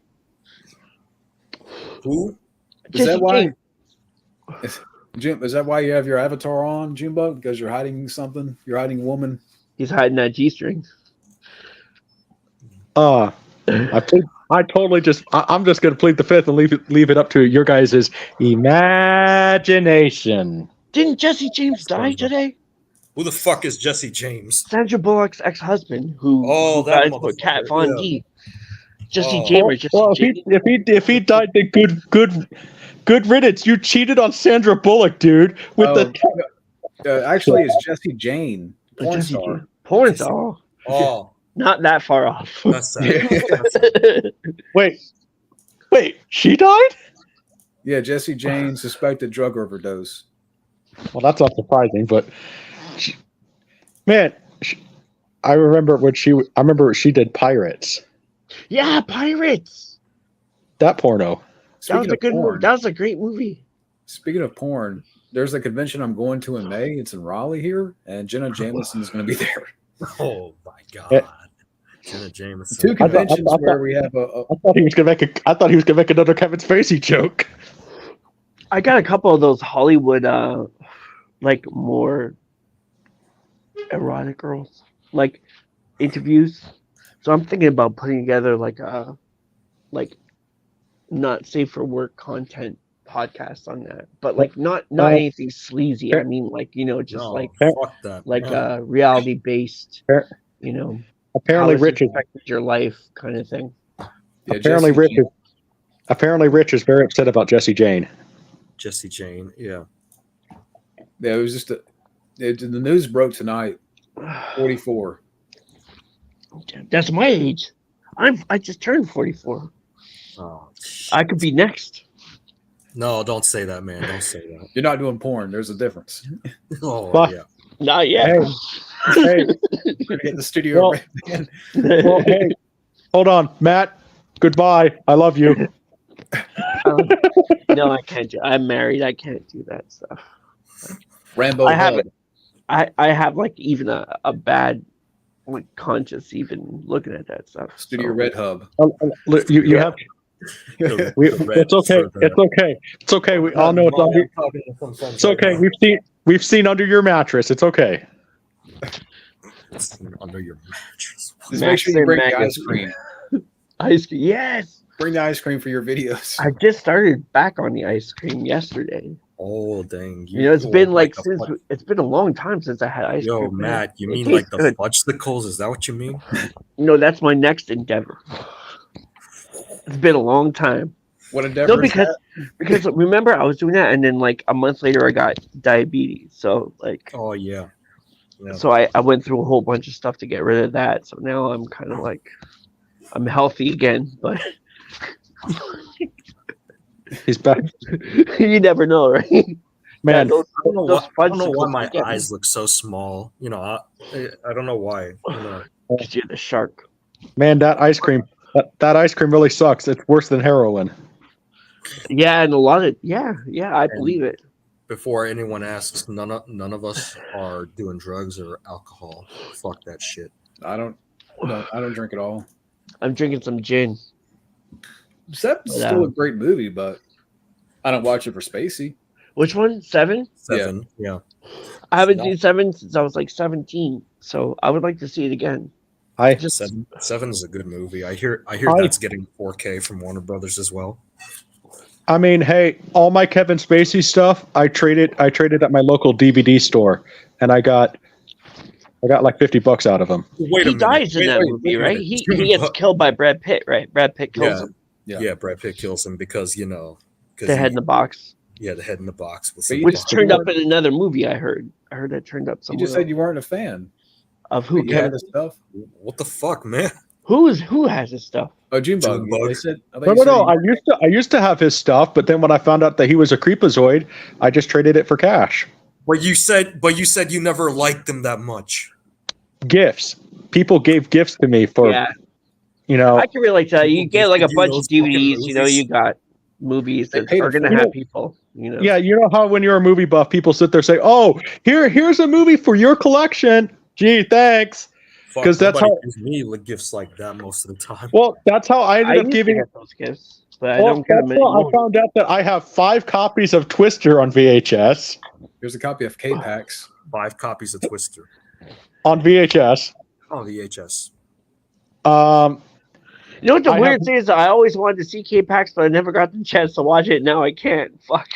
Who? Is that why? Jim, is that why you have your avatar on, Junebug? Because you're hiding something? You're hiding a woman? He's hiding that G-string. I'm just going to plead the fifth and leave it up to your guys' imagination. Didn't Jesse James die today? Who the fuck is Jesse James? Sandra Bullock's ex-husband, who that died with Kat motherfucker, Von yeah. D. Jesse James. If he died, then good riddance. You cheated on Sandra Bullock, dude. Actually, it's Jesse Jane, porn Jesse star. James. Porn star. Oh, Not that far off. that's sad. Wait, she died? Yeah, Jesse Jane, suspected drug overdose. Well, that's not surprising, but I remember when she did Pirates. Yeah, Pirates. That porno. That was a good movie. That was a great movie. Speaking of porn, there's a convention I'm going to in May. It's in Raleigh here, and Jenna Jameson is going to be there. Oh my god, Jenna Jameson. Two conventions where we have a. I thought he was gonna make another Kevin Spacey joke. I got a couple of those Hollywood, like more erotic girls, like interviews. So I'm thinking about putting together like not safe for work content podcast on that, but like not anything sleazy. I mean, like Fuck that. like reality based, Apparently, Rich is affected your life kind of thing. Yeah, apparently Rich is very upset about Jesse Jane. Jesse Jane, yeah. Yeah, it was just the news broke tonight. 44. That's my age. I just turned 44. Oh, I could be next. no, don't say that, man. Don't say that. You're not doing porn. There's a difference. Oh, Fuck. yeah. Not yet. Hey, We're gonna get the studio. well, hey, hold on, Matt. Goodbye. I love you. No, I can't do. I'm married. I can't do that stuff. Rambo. I haven't. I have like even a bad like conscience even looking at that stuff. Studio Red Hub. You have. It's okay. It's okay. It's okay. We all know it's under. It's okay. We've seen under your mattress. It's okay. Under your mattress. Just make sure you Maxim bring the ice magazine. cream. Ice cream, yes. Bring the ice cream for your videos. I just started back on the ice cream yesterday. Oh dang! You know, it's been like the since fudge- it's been a long time since I had ice Yo, cream. Matt, you It mean like tastes the good. fudgesicles? Is that what you mean? No, that's my next endeavor. It's been a long time. What No, endeavor is that? because remember I was doing that, and then like a month later I got diabetes. So like, Oh yeah. Yeah. so I went through a whole bunch of stuff to get rid of that. So now I'm kind of like, I'm healthy again, but He's back. you never know, right? Man, those I don't know those why, I don't know why fudgesicles my get me. eyes look so small. You know, I don't know why. You know, 'Cause you're the shark. man, that ice cream. That ice cream really sucks. It's worse than heroin. Yeah, and a lot of I believe it. before anyone asks, none of us are doing drugs or alcohol. Fuck that shit. I don't drink at all. I'm drinking some gin. Seven's But, still a great movie, but I don't watch it for Spacey. Which one? 7? 7. Yeah. I haven't No. seen 7 since I was like 17, so I would like to see it again. I Just 7 is a good movie. I hear I- that's getting 4K from Warner Brothers as well. I mean, hey, all my Kevin Spacey stuff, I traded at my local DVD store, and I got like $50 out of them. Wait he dies in that movie, right? He gets killed by Brad Pitt, right? Brad Pitt kills him. Yeah, Brad Pitt kills him because The head in the box, the head in the box with But some you which just butter. turned up in another movie. I heard that turned up You somewhere. just said you weren't a fan. Of who? But you had Kevin? the stuff. What the fuck, man? Who has his stuff? Oh, Junebug. Junebug. They said. I thought No, you said no. you- I used to have his stuff, but then when I found out that he was a creepazoid, I just traded it for cash. But you said you never liked him that much. Gifts. People gave gifts to me for, Yeah, you know. I can relate to that. You get like a You bunch those of DVDs. fucking You know, movies. you got movies They that paid are it going to forward. have people. You know. Yeah, you know how when you're a movie buff, people sit there and say, "Oh, here's a movie for your collection." Gee, thanks. Fuck, 'Cause that's nobody how- gives me like gifts like that most of the time. Well, that's how I I ended used up to giving. get those gifts, but I Well, don't get them that's how I anymore. found out that I have 5 copies of Twister on VHS. Here's a copy of K-Pax. 5 copies of Twister On VHS. on VHS. You know what the I weird have- thing is? I always wanted to see K-Pax, but I never got the chance to watch it. Now I can't. Fuck.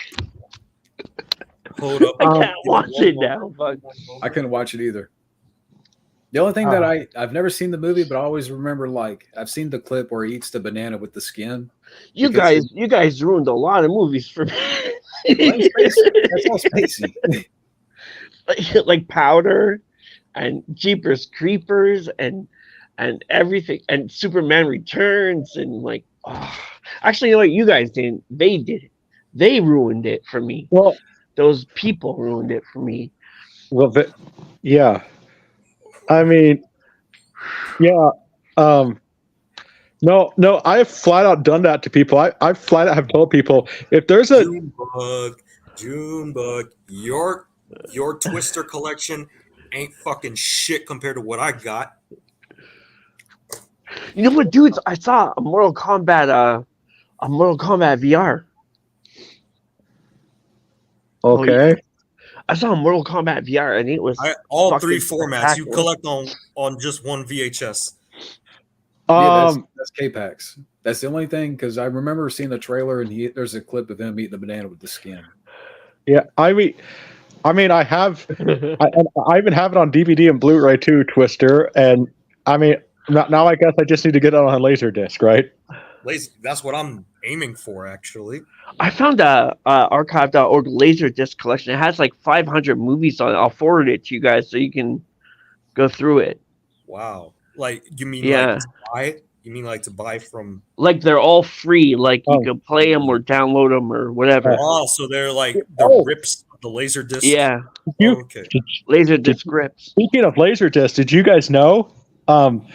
Hold up. I can't Give me watch one it moment. now. Fuck. I couldn't watch it either. The only thing that I've never seen the movie, but I always remember like I've seen the clip where he eats the banana with the skin. You Because guys ruined a lot of movies for me. That's all Spacey. like Powder and Jeepers Creepers and everything and Superman Returns and like actually you know what, you guys didn't, they did it. They ruined it for me. Well, Those people ruined it for me. yeah. I mean, yeah. No, I've flat out done that to people. I flat out have told people if there's a Junebug, your Twister collection ain't fucking shit compared to what I got. You know what, dudes? I saw a Mortal Kombat VR. okay. I saw a Mortal Kombat VR and it was All fucking 3 formats you spectacular. collect on just one VHS. Yeah, that's K-Pax. That's the only thing because I remember seeing the trailer and there's a clip of him eating the banana with the skin. Yeah, I mean, I have, I even have it on DVD and Blu-ray too, Twister, and I mean, now I guess I just need to get it on Laserdisc, right? That's what I'm aiming for, actually. I found a archive.org Laserdisc collection. It has like 500 movies on it. I'll forward it to you guys so you can go through it. Wow. Like, you mean Yeah. like to buy? You mean like to buy from? Like they're all free. Like you Oh. can play them or download them or whatever. Oh, so they're like Oh. rips of the laser disc. Yeah, You- Okay. Laserdisc grips. Speaking of Laserdisc, did you guys know? I'm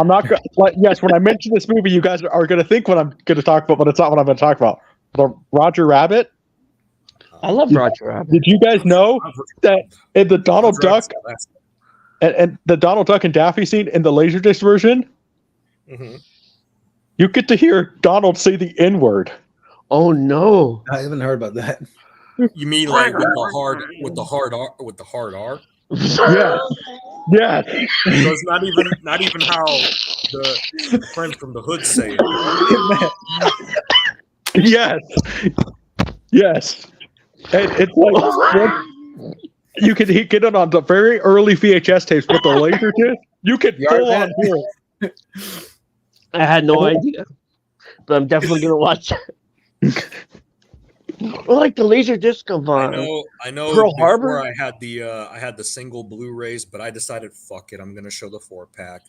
not going. Like, yes, when I mention this movie, you guys are going to think what I'm going to talk about, but it's not what I'm going to talk about. The Roger Rabbit. I love Roger Rabbit. Did you guys know that in the Donald Duck and the Donald Duck and Daffy scene in the Laserdisc version, Mm-hmm. you get to hear Donald say the N word. Oh no! I haven't heard about that. You mean like with the hard R? Yeah, Yes. So it's not even how the friend from the hood say it. Yes. Yes. And it's like you can get it on the very early VHS tapes with the laser disc. You could You heard full on that? hear it. I had no idea, but I'm definitely gonna watch it. Well, like the laser disc of I know. Pearl Before Harbor? I had the single Blu-rays, but I decided, fuck it, I'm gonna show the 4-pack.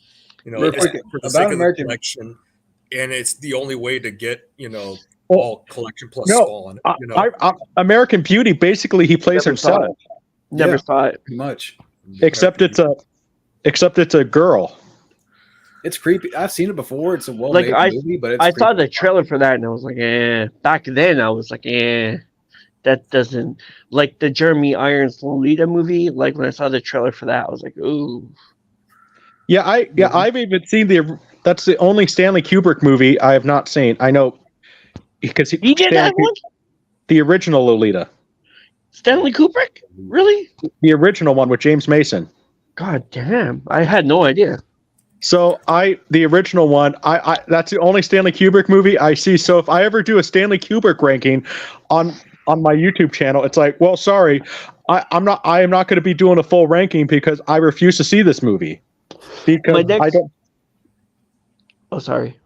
You know, Real it's quick, for the about sake of the American- collection, and it's the only way to get Well, all collection plus no, Spawn. American Beauty, basically, he plays Never saw himself, never Yeah. saw it. Pretty much. except it's a girl. It's creepy. I've seen it before. It's a Like, well-made movie, but it's I saw creepy. the trailer for that and I was like, eh. Back then, I was like, eh. That doesn't like the Jeremy Irons Lolita movie. Like when I saw the trailer for that, I was like, ooh. Yeah, I've even seen that's the only Stanley Kubrick movie I have not seen. I know because You did that one? the original Lolita, Stanley Kubrick? Really? the original one with James Mason. God damn! I had no idea. So the original one, I that's the only Stanley Kubrick movie I see. So if I ever do a Stanley Kubrick ranking on my YouTube channel, it's like, well, sorry, I am not going to be doing a full ranking because I refuse to see this movie because I don't. Oh, sorry.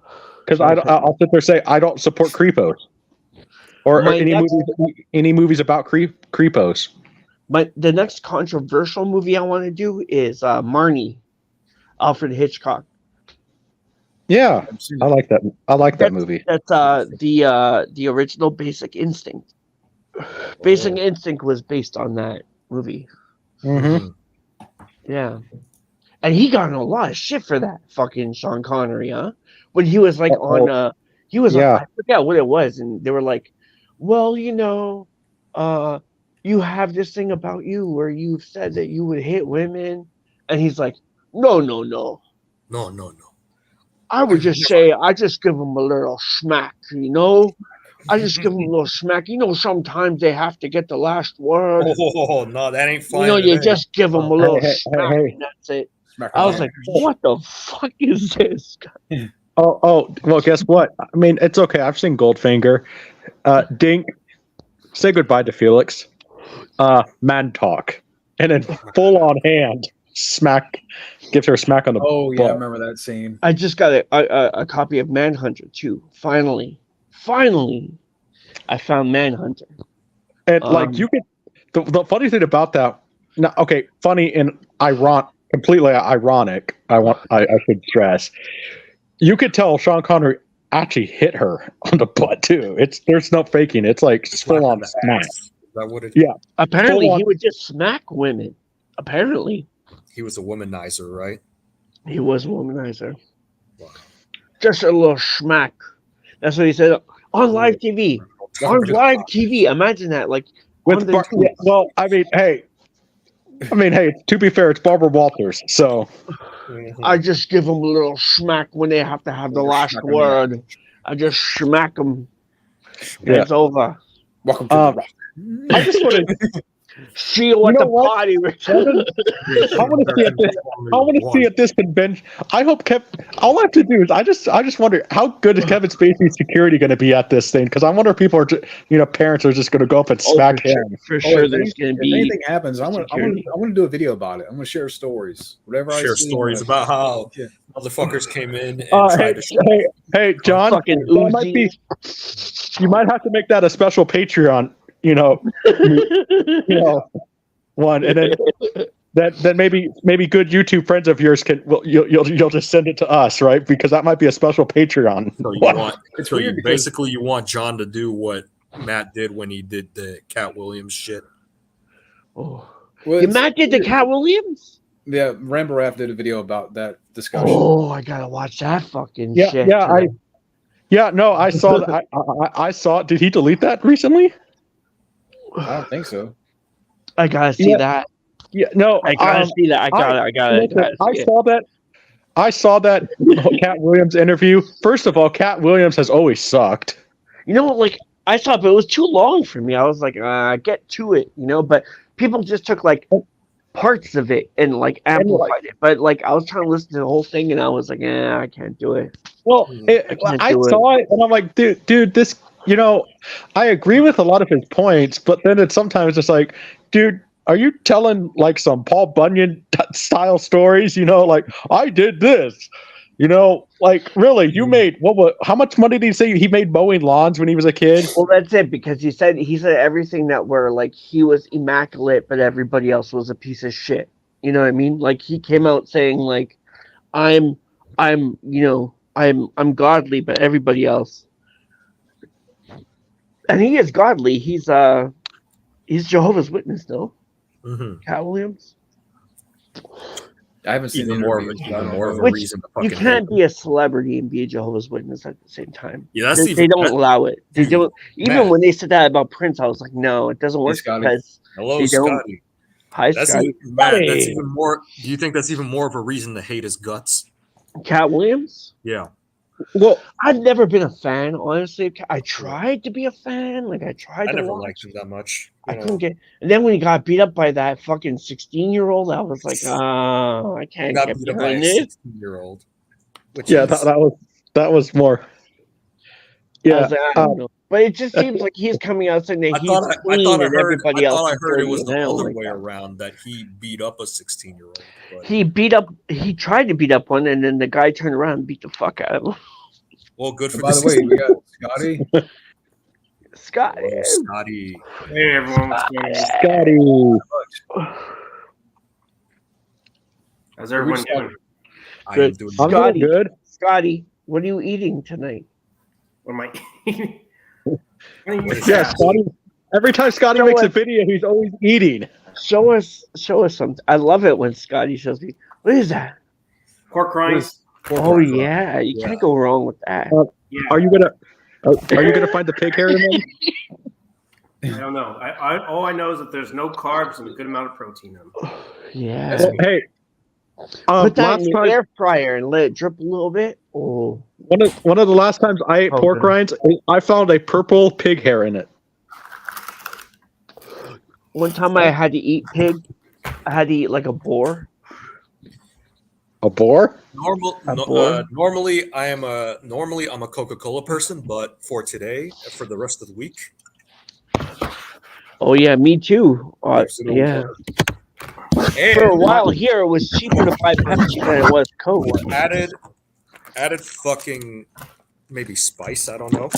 Because I'll sit there and say I don't support creepos or any movies about creepos. But the next controversial movie I want to do is Marnie, Alfred Hitchcock. Yeah, I like that. I like that movie. That's the original Basic Instinct. Basic Instinct was based on that movie. Mm-hmm. Yeah, and he got in a lot of shit for that. Fucking Sean Connery, huh? When he was like on, he was on, I forget what it was, and they were like, "Well, you have this thing about you where you've said that you would hit women," and he's like, "No. No. I would just say I just give them a little smack, I just give them a little smack. Sometimes they have to get the last word. Oh no, that ain't fine. You just give them a little smack, and that's it." I was like, "What the fuck is this guy?" Oh, well, guess what? I mean, it's okay. I've seen Goldfinger. Dink, say goodbye to Felix. Man talk. And then full on hand, smack, gives her a smack on the butt. I remember that scene. I just got a copy of Manhunter too. Finally, I found Manhunter. And you could, the funny thing about that, funny and completely ironic. I should stress. You could tell Sean Connery actually hit her on the butt too. There's no faking. It's like full on smack. Is that what it is? Yeah. Apparently, he would just smack women. Apparently, he was a womanizer, right? He was a womanizer. Wow. Just a little smack. That's what he said on live TV. On live TV, imagine that. Like with well, I mean, hey. To be fair, it's Barbara Walters, so I just give them a little smack when they have to have the last word. I just smack them. Yeah. It's over. Welcome to the rock. I just want to see you at the party, Richard. I want to see at this convention. I hope all I have to do is I just wonder how good is Kevin Spacey's security going to be at this thing, because I wonder if people are parents are just going to go up and smack him. For sure, there's going to be. If anything happens, I want to do a video about it. I'm going to share stories, whatever I share see. Stories about how motherfuckers came in and tried to. Hey, John, you might have to make that a special Patreon. One, and then maybe good YouTube friends of yours you'll just send it to us, right? Because that might be a special Patreon. So you want John to do what Matt did when he did the Cat Williams shit. Oh, Matt did the Cat Williams? Yeah, Rambo Raff did a video about that discussion. Oh, I gotta watch that fucking shit. I saw that. I saw it. Did he delete that recently? I don't think so. I gotta see that. Yeah, no, I gotta see that. I gotta. I saw that Cat Williams interview. First of all, Cat Williams has always sucked. I saw, but it was too long for me. I was like, get to it, but people just took parts of it and like amplified it. But like I was trying to listen to the whole thing and I was like, I can't do it. Well, I saw it and I'm like, dude, this, I agree with a lot of his points, but then it's sometimes just like, dude, are you telling like some Paul Bunyan style stories? Like I did this, like really, you made how much money did he say he made mowing lawns when he was a kid? Well, that's it, because he said everything that were like he was immaculate, but everybody else was a piece of shit. You know what I mean? Like he came out saying like, I'm godly, but everybody else. And he is godly. He's Jehovah's Witness, though. Mm-hmm. Cat Williams. I haven't seen Even more of a reason to fucking you can't be a celebrity and be a Jehovah's Witness at the same time. Yeah, they don't allow it. They don't. Even Matt. when they said that about Prince, I was like, no, it doesn't work because hello, they don't. Scotty. Hi, Scotty. Matt, that's even more. Do you think that's even more of a reason to hate his guts? Cat Williams? Yeah. Well, I've never been a fan, honestly. I tried to be a fan. Like I never liked him that much. I couldn't get. And then when he got beat up by that fucking 16-year-old, I was like, I can't get beat up by behind a it. 16-year-old. Yeah, that was more. Yeah, I don't know. But it just seems like he's coming out saying that he's clean and everybody else. I heard it was the other like way that. around, that he beat up a 16-year-old. He tried to beat up one, and then the guy turned around and beat the fuck out of him. Well, good for By the way, we got Scotty. Scotty. Oh, Scotty. Hey everyone, what's going on? Scotty. How's everyone doing? Good. I'm Scotty, doing good. Scotty, what are you eating tonight? What am I eating? Yeah, Scotty. Every time Scotty makes a video, he's always eating. Show us something. I love it when Scotty shows me. What is that? Pork rinds. Oh yeah, you can't go wrong with that. Yeah. Are you gonna find the pig hair in them? I don't know. All I know is that there's no carbs and a good amount of protein in them. Yeah. Well, hey, put that in the air fryer and let it drip a little bit. Oh. One of the last times I ate pork rinds, I found a purple pig hair in it. One time I had to eat pig. I had to eat like a boar. A boar? Normally I'm a Coca-Cola person, but for today, for the rest of the week. Oh yeah, me too. Yeah. And for a while here, it was cheaper to buy Pepsi than it was Coke. Added fucking maybe spice. I don't know.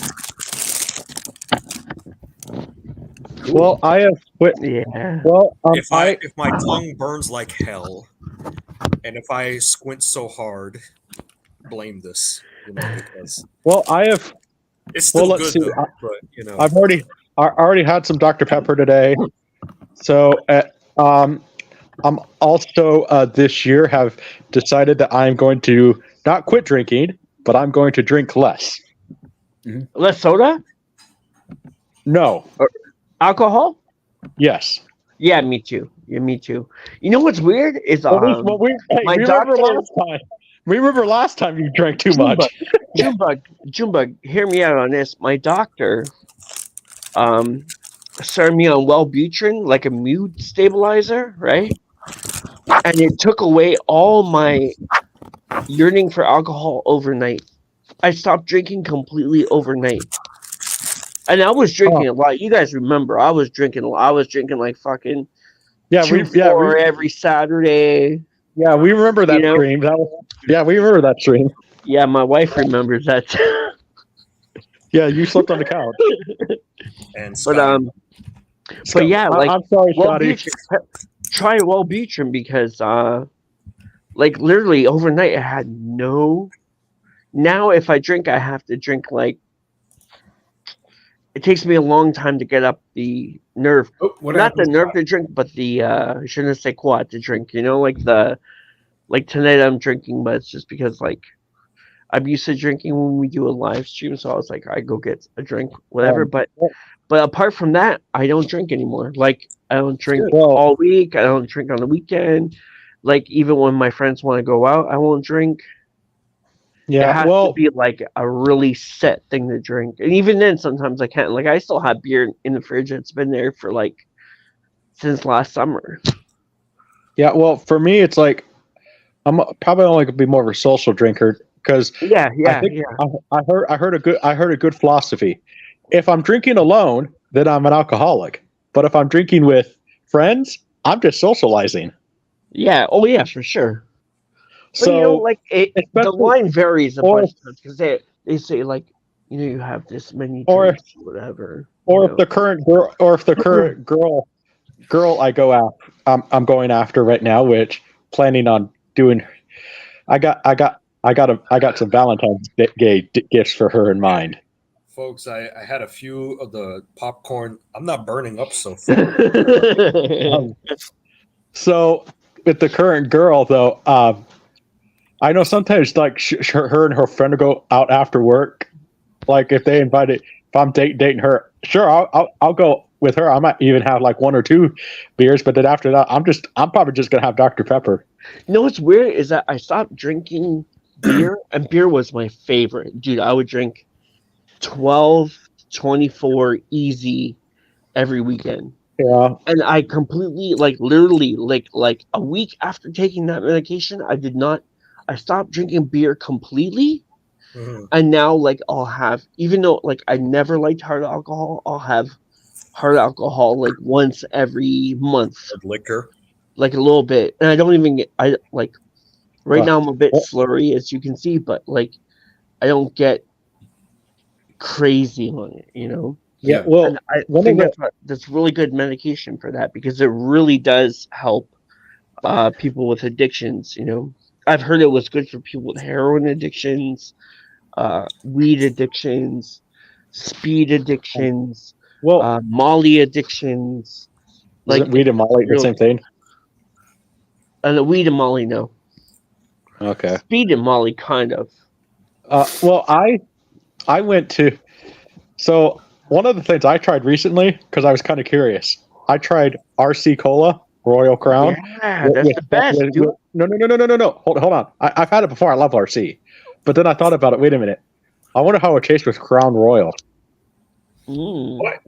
Well, I have quit. Yeah. Well, if my tongue burns like hell, and if I squint so hard, blame this. Because I have. It's still let's good, see. though, but I already had some Dr. Pepper today, so I'm also this year have decided that I'm going to not quit drinking, but I'm going to drink less. Mm-hmm. Less soda? No. Alcohol? Yes. Yeah, me too. Yeah, me too. You know what's weird is remember last time you drank too much. Jumba, hear me out on this. My doctor started me on Wellbutrin, like a mood stabilizer, right? And it took away all my yearning for alcohol overnight. I stopped drinking completely overnight. And I was drinking a lot. You guys remember, I was drinking a lot. I was drinking like fucking every Saturday. Yeah, we remember that stream. We remember that stream. Yeah, my wife remembers that. Yeah, you slept on the couch. But yeah, like I'm sorry, Scotty. Try Wellbutrin because like literally overnight I had no. Now if I drink, I have to drink like. It takes me a long time to get up the nerve. Not the nerve to drink, but the je ne sais quoi to drink. Like tonight I'm drinking, but it's just because like I'm used to drinking when we do a live stream, so I was like, I go get a drink, whatever. But apart from that, I don't drink anymore. Like I don't drink all week. I don't drink on the weekend. Like even when my friends want to go out, I won't drink. Yeah, it has to be like a really set thing to drink, and even then, sometimes I can't. Like I still have beer in the fridge. It's been there for like since last summer. Yeah, well, for me, it's like I'm probably only gonna be more of a social drinker because Yeah, I yeah, think yeah. I heard a good philosophy. If I'm drinking alone, then I'm an alcoholic. But if I'm drinking with friends, I'm just socializing. Yeah. Oh, yeah, for sure. But So like the especially line varies a or bunch because they say like you have this many or drinks, whatever. or if the current girl girl I go after I'm going after right now, which planning on doing. I got some Valentine's Day gifts for her in mind. Folks, I had a few of the popcorn. I'm not burning up so far. Um, so with the current girl though, I know sometimes like her and her friend will go out after work. Like if they invited, if I'm dating her, sure, I'll go with her. I might even have like one or two beers, but then after that, I'm probably just gonna have Dr Pepper. What's weird is that I stopped drinking beer, and beer was my favorite. Dude, I would drink 12, 24 easy every weekend. Yeah, And I completely, like, literally, like a week after taking that medication, I stopped drinking beer completely. Mhm. And now, like, I'll have, even though, like, I never liked hard alcohol, I'll have hard alcohol, like, once every month, Hard liquor. like, a little bit. And I don't even get, like, right now I'm a bit well, slurry, as you can see, but, like, I don't get crazy on it. yeah. Yeah. Well, And I one of think the that's really good medication for that because it really does help people with addictions. I've heard it was good for people with heroin addictions, weed addictions, speed addictions, well, Molly addictions. Like isn't weed and Molly the really, same thing? and the weed and Molly, no. Okay. Speed and Molly, kind of. Well, I went to so one of the things I tried recently because I was kind of curious. I tried RC Cola Royal Crown. Yeah, that's the best, dude. No. Hold on. I've had it before. I love RC, but then I thought about it. Wait a minute. I wonder how it tastes with Crown Royal. Mm. What?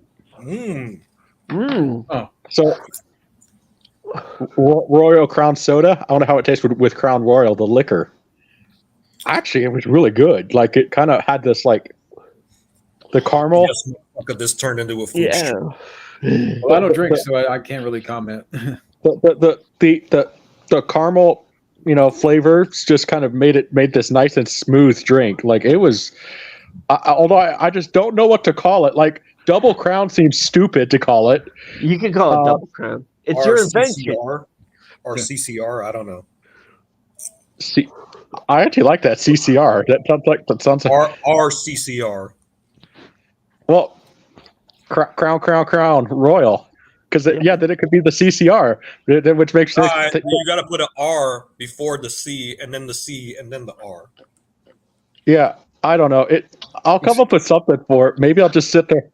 Mm. Mm. Oh, So Royal Crown Soda. I wonder how it tastes with Crown Royal, the liquor. Actually, it was really good. Like it kind of had this like the caramel. Yes, motherfucker, this turned into a food Yeah. stream. well, I don't drink, so I can't really comment. The caramel, flavors just kind of made this nice and smooth drink. Like it was, although I just don't know what to call it. Like Double Crown seems stupid to call it. You can call it Double Crown. It's your invention. CCR or CCR. I don't know. See, I actually like that CCR. That sounds like RCCR. well, Crown Royal. Because then it could be the CCR, which makes sense. You got to put an R before the C, and then the C, and then the R. Yeah, I don't know. I'll come up with something for it. Maybe I'll just sit there.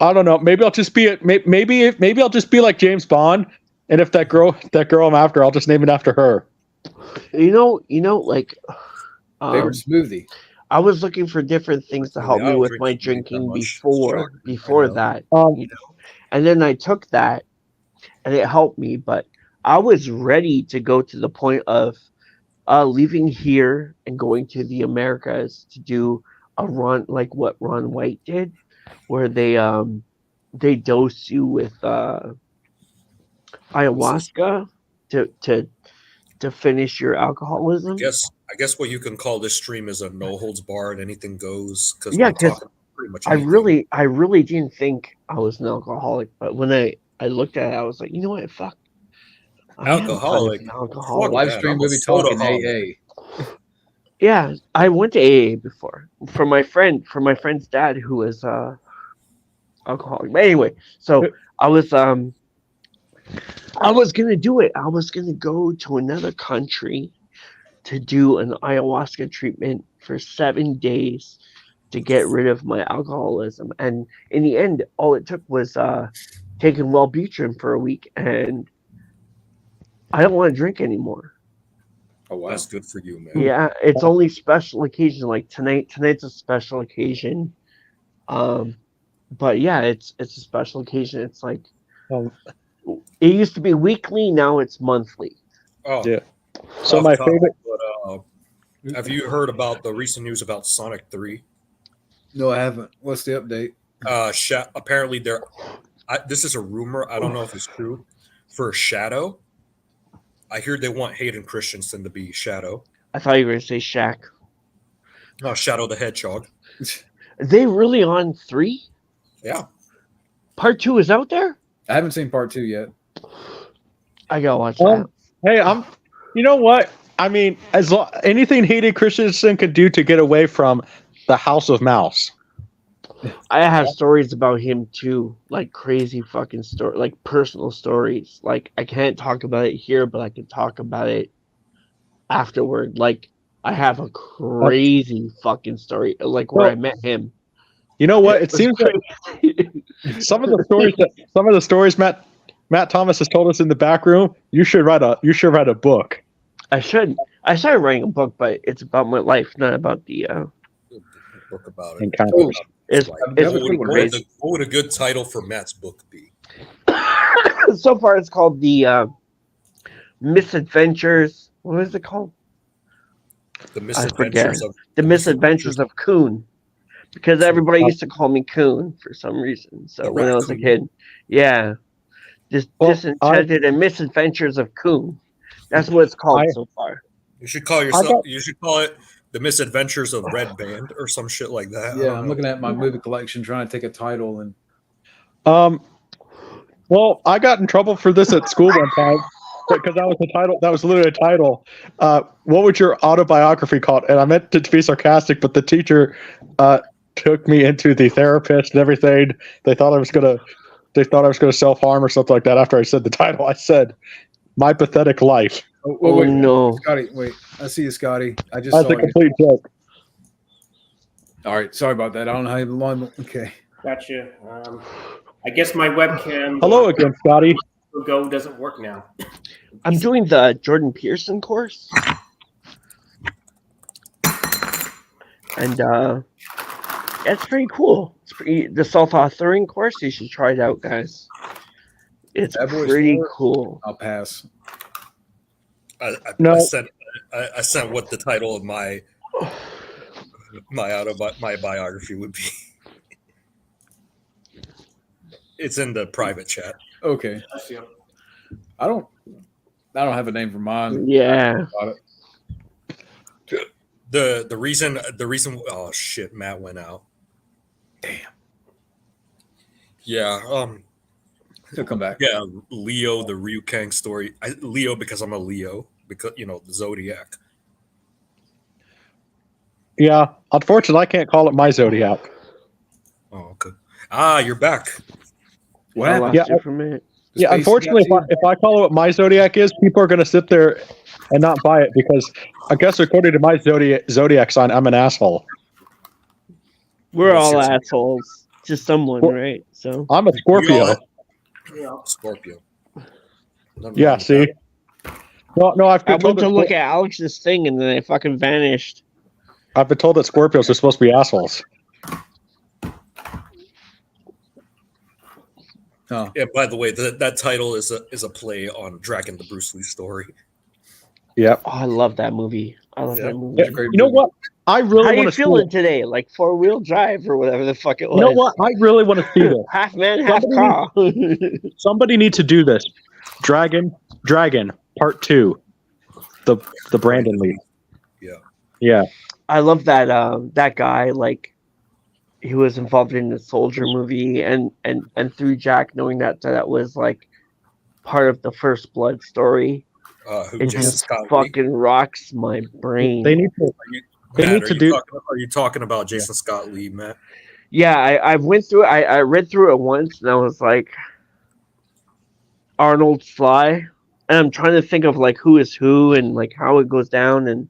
I don't know. Maybe I'll just be maybe I'll just be like James Bond, and if that girl I'm after, I'll just name it after her. Like Favorite smoothie. I was looking for different things to I help me don't with drink my smoothie that drinking much. before I know. that, and then I took that and it helped me, but I was ready to go to the point of leaving here and going to the Americas to do a run like what Ron White did, where they dose you with ayahuasca to finish your alcoholism. I guess what you can call this stream is a no holds barred, anything goes. Because Yeah, we're 'cause talking pretty much I anything. really didn't think I was an alcoholic, but when I looked at it, I was like, you know what, fuck, I am kind of Alcoholic. an Fuck alcoholic. Live that, stream I'm a movie talking soda-holic. AA. Yeah, I went to AA before for my friend's dad who was alcoholic. But anyway, so I was gonna do it. I was gonna go to another country to do an ayahuasca treatment for 7 days to get rid of my alcoholism. And in the end, all it took was taking Wellbutrin for a week, and I don't want to drink anymore. Oh wow. That's good for you, man. Yeah, it's only special occasion like tonight. Tonight's a special occasion. But yeah, it's a special occasion. It's like Um, It used to be weekly. Now it's monthly. Oh, Yeah. So off my topic, favorite. But, have you heard about the recent news about Sonic 3? No, I haven't. What's the update? Apparently, this is a rumor. I don't know if it's true. For Shadow, I hear they want Hayden Christensen to be Shadow. I thought you were going to say Shaq. Shadow the Hedgehog. Are they really on 3? Yeah. Part 2 is out there? I haven't seen part 2 yet. I gotta watch that. Hey, you know what? I mean, anything Hayden Christensen could do to get away from the House of Mouse. I have stories about him too, like crazy fucking story, like personal stories. Like I can't talk about it here, but I can talk about it afterward. Like I have a crazy fucking story, like where I met him. You know what? It seems like some of the stories Matt Thomas has told us in the back room. You should write a book. I should. I started writing a book, but it's about my life, not about the. Book about it. Encounters. It's crazy. What would a good title for Matt's book be? So far, it's called the Misadventures. What is it called? The Misadventures of Coon. Because everybody used to call me Coon for some reason. So when I was a kid, yeah, Disenchanted and Misadventures of Coon. That's what it's called so far. You should call yourself. You should call it The Misadventures of Red Band or some shit like that. Yeah, I'm looking at my movie collection, trying to take a title and. Well, I got in trouble for this at school one time because that was the title. That was literally a title. What would your autobiography called? And I meant to be sarcastic, but the teacher took me into the therapist and everything. They thought I was gonna self-harm or something like that. After I said the title, I said, "My Pathetic Life." Wait, no, Scotty, wait. I see you, Scotty. That's a complete joke. All right, sorry about that. I don't know how you long. Okay. Gotcha. I guess my webcam. Hello again, Scotty. Go doesn't work now. I'm doing the Jordan Peterson course, and it's pretty cool. The self-authoring course. You should try it out, guys. It's pretty cool. I'll pass. I sent what the title of my biography would be. It's in the private chat. Okay. I don't have a name for mine. Yeah. The reason. Oh shit! Matt went out. Damn. Yeah. He'll come back. Yeah. Leo, the Ryukang story. Leo because I'm a Leo because the zodiac. Yeah. Unfortunately, I can't call it my zodiac. Oh, okay. You're back. What happened? Yeah. Unfortunately, if I call it what my zodiac is, people are going to sit there and not buy it because I guess according to my zodiac sign, I'm an asshole. We're all assholes to someone, right? So I'm a Scorpio. Scorpio. Yeah. See. No. I went to look at Alex's thing and then it fucking vanished. I've been told that Scorpios are supposed to be assholes. Oh. Yeah. By the way, that title is a play on Dragon the Bruce Lee story. Yeah. Oh, I love that movie. I love that movie. Yeah, you know what? I really want to. How you feeling today? Like 4-wheel drive or whatever the fuck it was. You know what? I really want to see this. Half man, half car. Somebody needs to do this. Dragon, Part 2. The Brandon Lee. Yeah. I love that that guy. Like he was involved in the Soldier movie, and through Jack knowing that was like part of the First Blood story. It just fucking rocks my brain. They need to do. Are you talking about Jason Scott Lee, Matt? Yeah, I went through. I read through it once, and I was like, Arnold Sly, and I'm trying to think of like who is who and like how it goes down, and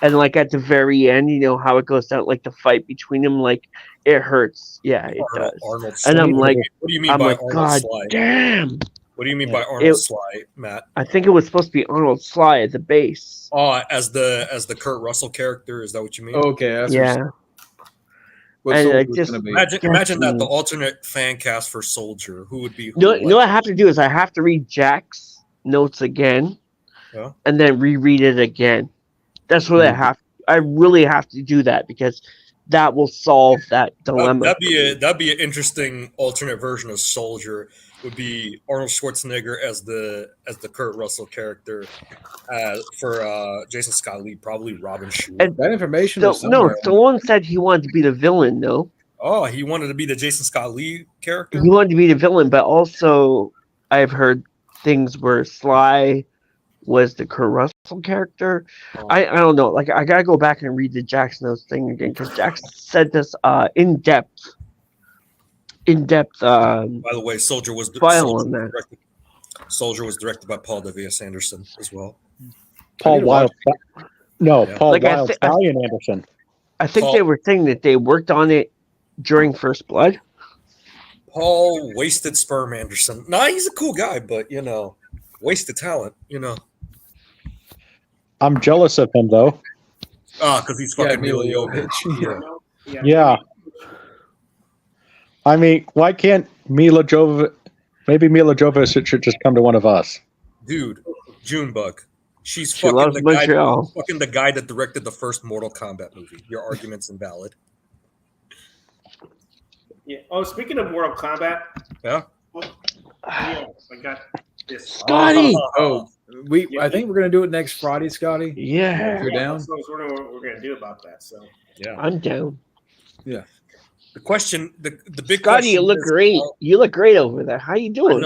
like at the very end, how it goes down, like the fight between them, like it hurts. Yeah, it does. Arnold and I'm like, what do you mean by Arnold God Sly? damn. What do you mean by Arnold Sly, Matt? I think it was supposed to be Arnold Sly at the base. Oh, as the Kurt Russell character, is that what you mean? Okay, that's What And, Soldier like, was just going to be? Imagine that me. the alternate fan cast for Soldier, who would be? You know what I have to do is I have to read Jack's notes again, Yeah. and then reread it again. That's what I have. I really have to do that because that will solve that dilemma. That'd be an interesting alternate version of Soldier. Would be Arnold Schwarzenegger as the Kurt Russell character, for Jason Scott Lee, probably Robin Shou. And That information so, is somewhere. no, Stallone said he wanted to be the villain. No, Oh, he wanted to be the Jason Scott Lee character. he wanted to be the villain, but also I've heard things where Sly was the Kurt Russell character. Oh. I don't know. Like, I gotta go back and read the Jack's notes thing again because Jack said this in depth. By the way, Soldier was directed by Paul W.S. Anderson as well. Paul Wild. No, Yeah. Paul Like, Wild Stallion Anderson. I think they were saying that they worked on it during First Blood. Paul Wasted Sperm Anderson. Nah, he's a cool guy, but wasted talent. I'm jealous of him though. Because he's fucking Mila Mila Jovovich. Jovovich. Yeah. I mean, why can't Mila Jovovich? Maybe Mila Jovovich should just come to one of us. Dude, Junebug. She's She fucking loves the guy. Montreal. Fucking the guy that directed the first Mortal Kombat movie. Your argument's invalid. Yeah. Oh, speaking of Mortal Kombat. Yeah. I got this. Scotty! Oh, I think we're going to do it next Friday, Scotty. Yeah. If you're down. So I was wondering what we're gonna do about that. So Yeah. I'm down. Yeah. The question, the big Scotty, question. you look great. You look great over there. How you doing?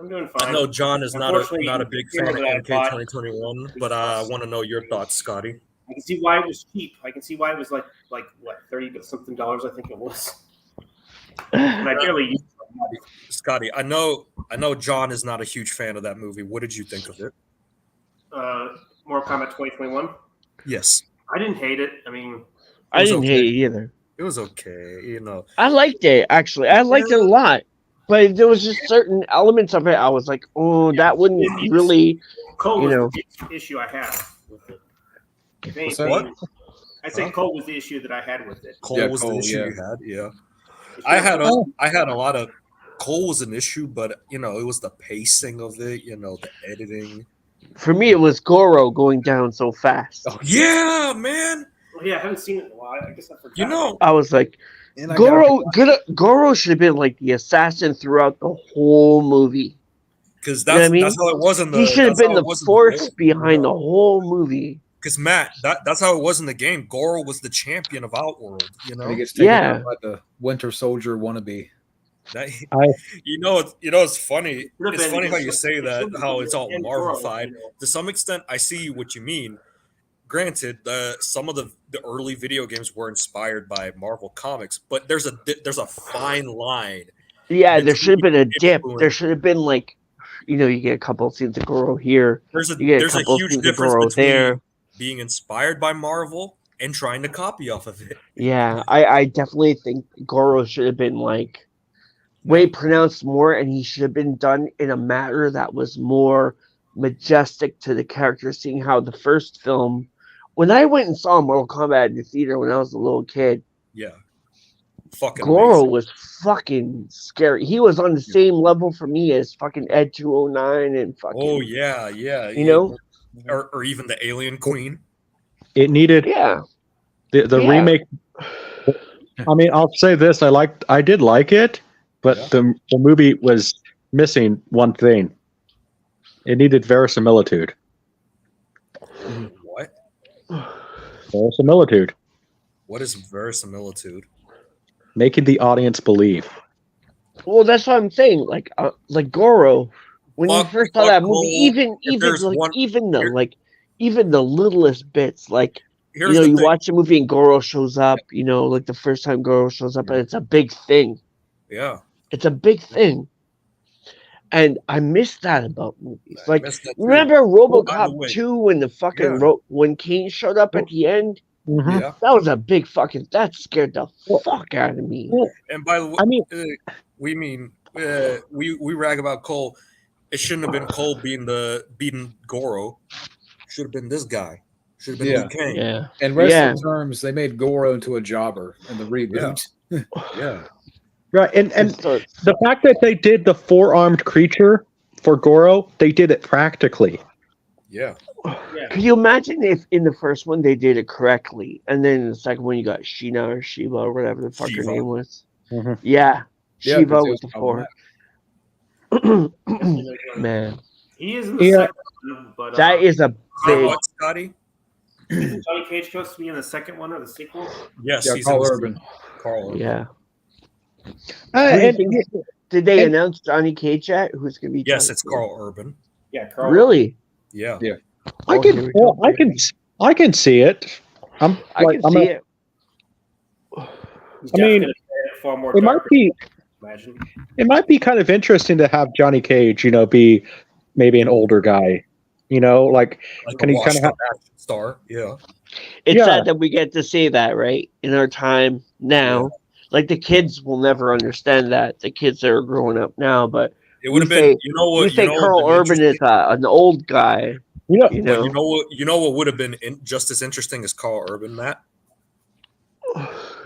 I'm doing fine. I know John is not a big fan of that MK 2021, but I want to know your thoughts, Scotty. I can see why it was cheap. I can see why it was like what $30 something I think it was. And I barely used it. Scotty, I know John is not a huge fan of that movie. What did you think of it? Mortal Kombat 2021. Yes, I didn't hate it. I mean, I didn't hate it either. it was okay. I liked it, actually. I liked it a lot. But there was just certain elements of it I was like, oh, that wouldn't really, Cole was the issue I had with it. If anything, What? I say Cole was the issue that I had with it. Cole was the issue you had. Yeah, I had a lot of. Cole was an issue, but it was the pacing of it. The editing. For me, it was Goro going down so fast. Oh, yeah, man. Well, yeah, I haven't seen it in a while. I guess I forgot. I was like, And I Goro should have been like the assassin throughout the whole movie. Because You know what I mean? that's how it was in the. He should have that's been how it the was in force game, behind the whole movie. Because Matt, that's how it was in the game. Goro was the champion of Outworld. He gets taken out by the Winter Soldier wannabe. It's funny. It's been funny how just- you say that. How it's all and Goro, Marvelified. To some extent, I see what you mean. Granted, some of the early video games were inspired by Marvel comics, but there's a fine line. Yeah, there should have been a dip. influence. There should have been like, you get a couple of scenes of Goro here. There's a You get a there's a couple of huge scenes of difference Goro between there. being inspired by Marvel and trying to copy off of it. Yeah, I definitely think Goro should have been like way pronounced more, and he should have been done in a manner that was more majestic to the character. Seeing how the first film, when I went and saw Mortal Kombat in the theater when I was a little kid, Yeah, fucking Goro amazing. was fucking scary. He was on the same level for me as fucking Ed 209 and fucking. Oh yeah. Or even the Alien Queen. It needed Yeah. the Yeah. remake. I mean, I'll say this: I did like it, but the movie was missing one thing. It needed verisimilitude. What? Verisimilitude, What is verisimilitude? making the audience believe. Well, that's what I'm saying. Like Goro, when you Fuck- first saw fuck that movie, Cole. If there's one- even the littlest bits, like Here's the you thing. watch a movie and Goro shows up, like the first time Goro shows up, and it's a big thing. Yeah. It's a big thing. And I miss that about movies. I Like, missed that too. remember By the RoboCop way, 2 when the fucking when Kane showed up at the end? Yeah. That was a big fucking. That scared the fuck out of me. And by the way, I mean- we rag about Cole. It shouldn't have been Cole beating Goro. Should have been this guy. Should have been Yeah. Liu Kang. Yeah. In wrestling Yeah. terms, they made Goro into a jobber in the reboot. Yeah. Right, and So it's- the fact that they did the 4-armed creature for Goro, they did it practically. Yeah. Yeah. Could you imagine if in the first one they did it correctly, and then in the second one you got Sheena or Shiva or whatever the fuck her Shiva. name was? Mhm. Yeah, Yeah, Shiva because it with was the 4. Man, He is in the Yeah. second one, but that is a Or big. what, Scotty? isn't Johnny Cage supposed to be in the second one or the sequel? Yes, Yeah, he's Carl in the Urban. Carl Urban. Yeah. Uh, Who do you and think- Did they and- announce Johnny Cage yet? Who's gonna be? Yes, Johnny it's Cage? Carl Urban. Yeah, Carl. Really? Yeah. Yeah. I Oh, can, here we go. I can see it. I'm see it. He's I mean, definitely gonna play it far more It might dark. be Imagine. it might be kind of interesting to have Johnny Cage, be maybe an older guy. Like Like Can a he kinda washed-up action star. Yeah. It's Yeah. sad that we get to see that, right? In our time now. Like the kids will never understand that. The kids that are growing up now, but It would have We been, say- you know what? you say know what Carl would've been Urban is interesting? an old guy. you know, You But know, you know what would have been just as interesting as Carl Urban, Matt?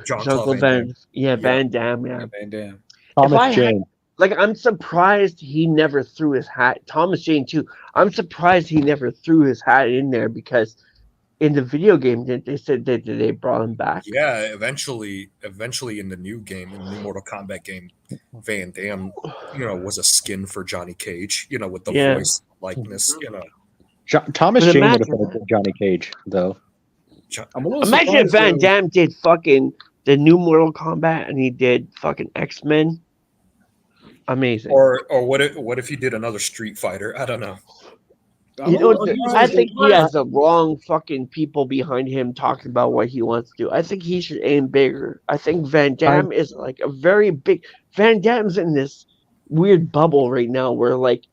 Jean-Claude Jean-Claude Van Van, Van Damme, yeah. Van Damme. Thomas I had- Jane. Like I'm surprised he never threw his hat. Thomas Jane too. I'm surprised he never threw his hat in there because in the video game they said that they brought him back. Yeah, eventually in the new game, in the new Mortal Kombat game, Van Damme, was a skin for Johnny Cage, with the Yeah. voice likeness, Thomas But Jane would have imagine been a good Johnny Cage, though. I'm a little Imagine if surprised, Van though. Damme did fucking the new Mortal Kombat and he did fucking X-Men. Amazing. Or what if you did another Street Fighter? I don't know. I'm You a know, little I surprised think that- he has the wrong fucking people behind him talking about what he wants to do. I think he should aim bigger. I think Van Damme is like a very big. Van Damme's in this weird bubble right now where like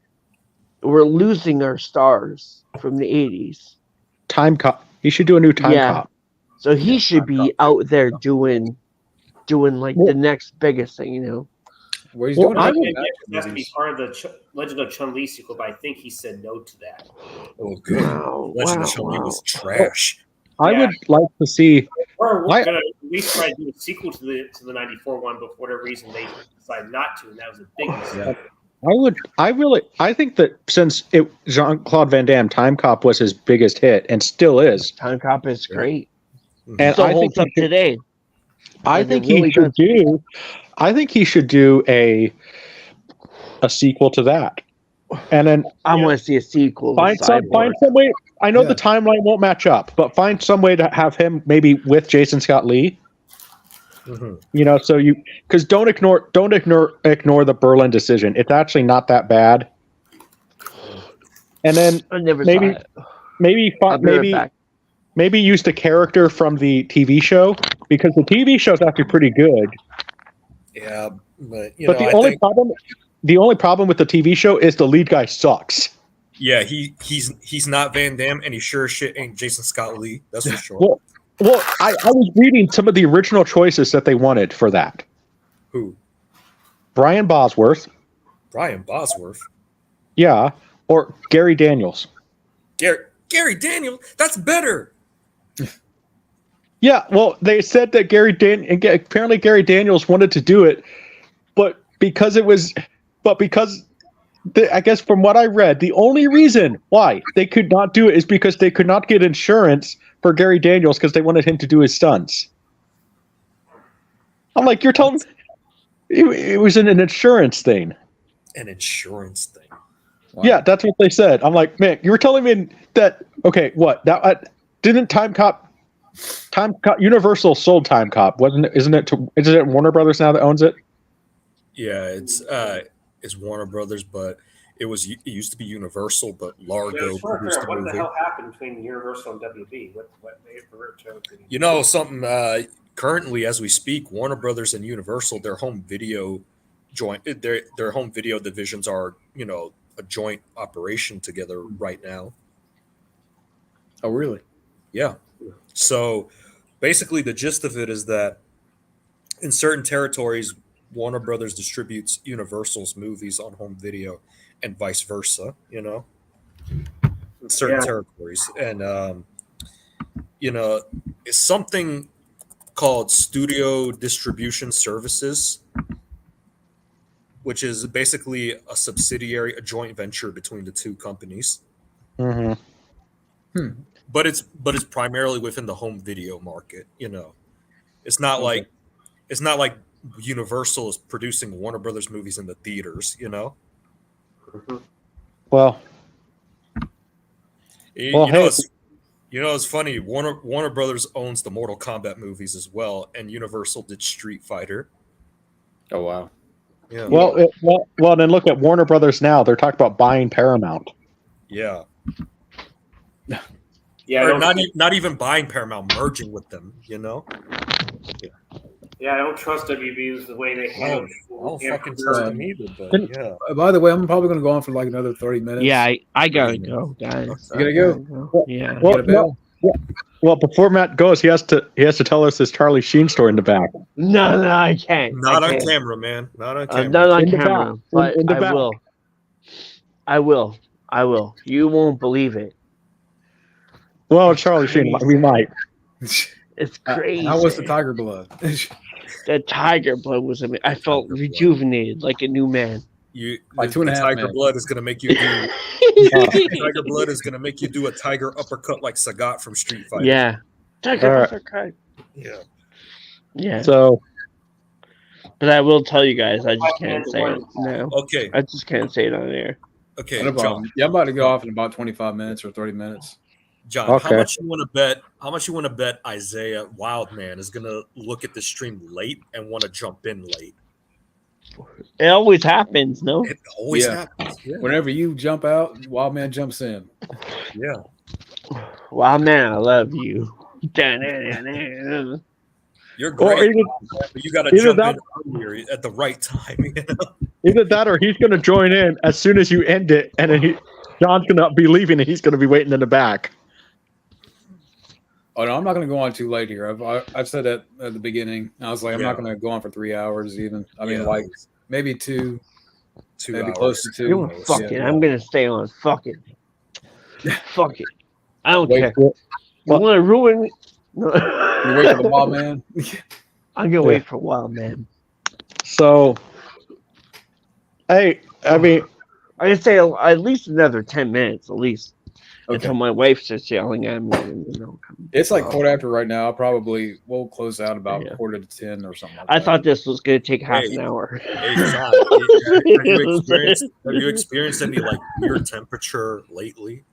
we're losing our stars from the 80s. Time Cop. He should do a new Time Yeah. Cop. So he should be out there doing like the next biggest thing. Well, he's Well, doing I it. would- It has to be part of the Legend of Chun-Li sequel, but I think he said no to that. Oh, good. Wow, Legend wow, of Chun-Li wow. was trash. I Yeah. would like to see. Or we're Why- gonna at least try to do a sequel to the '94 one, but for whatever reason they decided not to, and that was a big mistake. I think that since Jean-Claude Van Damme, Time Cop was his biggest hit and still is, Time Cop is great. and Still I think holds up today. I Like, think it really he should do. I think he should do a sequel to that, and then I want to see a sequel. find to some Cyborg. way. I know Yeah. the timeline won't match up, but find some way to have him maybe with Jason Scott Lee. Mhm. So because don't ignore the Berlin decision. It's actually not that bad. And then I never maybe- saw it. maybe I'll be right back. maybe use the character from the TV show because the TV show is actually pretty good. Yeah, but The only problem with the TV show is the lead guy sucks. yeah, he's not Van Damme, and he sure as shit ain't Jason Scott Lee. That's for sure. Well, I was reading some of the original choices that they wanted for that. Who? Brian Bosworth, Brian Bosworth. yeah, or Gary Daniels. Gary Daniel. That's better. Yeah, well, they said that apparently Gary Daniels wanted to do it, I guess from what I read, the only reason why they could not do it is because they could not get insurance for Gary Daniels because they wanted him to do his stunts. I'm like, you're telling me it was an insurance thing. An insurance thing. Wow. Yeah, that's what they said. I'm like, man, you were telling me that. Okay, what? That didn't Time Cop Universal sold Time Cop, wasn't it? Isn't it Warner Brothers now that owns it? Yeah, it's Warner Brothers, but it used to be Universal, but Largo produced the What the movie. hell happened between Universal and WB? What made it Something. Currently, as we speak, Warner Brothers and Universal, their home video their home video divisions are a joint operation together right now. Oh, really? Yeah. So basically, the gist of it is that in certain territories, Warner Brothers distributes Universal's movies on home video, and vice versa. In certain territories, and is something called Studio Distribution Services, which is basically a subsidiary, a joint venture between the two companies. Mm-hmm. But it's primarily within the home video market. It's not like Universal is producing Warner Brothers movies in the theaters. Well, it's funny. Warner Brothers owns the Mortal Kombat movies as well, and Universal did Street Fighter. Oh wow. Yeah. Well. Then look at Warner Brothers now. They're talking about buying Paramount. Yeah. Yeah, Or not even buying Paramount, merging with them. Yeah, I don't trust WB the way they handle. I don't fucking trust them either. But yeah. By the way, I'm probably going to go on for like another 30 minutes. Yeah, I gotta go, guys. You gotta go. Yeah. Well, before Matt goes, he has to tell us this Charlie Sheen story in the back. No, I can't. Not I on can't. camera, man. Not on camera. Not on In the camera, back. but In the I back. will. I will. You won't believe it. Well, Charlie Sheen, we might. It's crazy. How was the tiger blood? The tiger blood was amazing. I felt Tiger blood. rejuvenated, like a new man. Like 2.5 Tiger minutes. blood is gonna make you do. Tiger blood is gonna make you do a tiger uppercut like Sagat from Street Fighter. Yeah. Tiger All right. uppercut. Yeah. Yeah. So, But I will tell you guys, I just can't say it now. Okay. I just can't say it on air. Okay. No John. problem. Yeah, I'm about to go off in about 25 minutes or 30 minutes. John, Okay. how much you want to bet Isaiah Wildman is gonna look at the stream late and want to jump in late? It always happens, no? It always Yeah. happens. Yeah. Whenever you jump out, Wild Man jumps in. Yeah. Wow, man, I love you. Da-na-na-na. You're or great. either, But you got to either jump that- in earlier at the right time. either that or he's going to join in as soon as you end it, and then John's going to be leaving, and he's going to be waiting in the back. Oh no, I'm not going to go on too late here. I've said that at the beginning. I was like, I'm Yeah. not going to go on for 3 hours even. I mean, Yeah. like maybe two, 2 maybe hours. close to two. You know what? Fuck it. I'm going to stay on. Fuck it. Fuck it. I don't care. Wait, You want to ruin me? No. You wait for the Wild Man. I'm going to wait for a while, man. So, hey, I mean, I can say at least another 10 minutes, at least. Okay. Until my wife starts yelling at me. And, It's like quarter after right now. We'll close out about Yeah. quarter to 10 or something like I that. thought this was going to take half Hey. an hour. Hey, John, have you experienced any like weird temperature lately?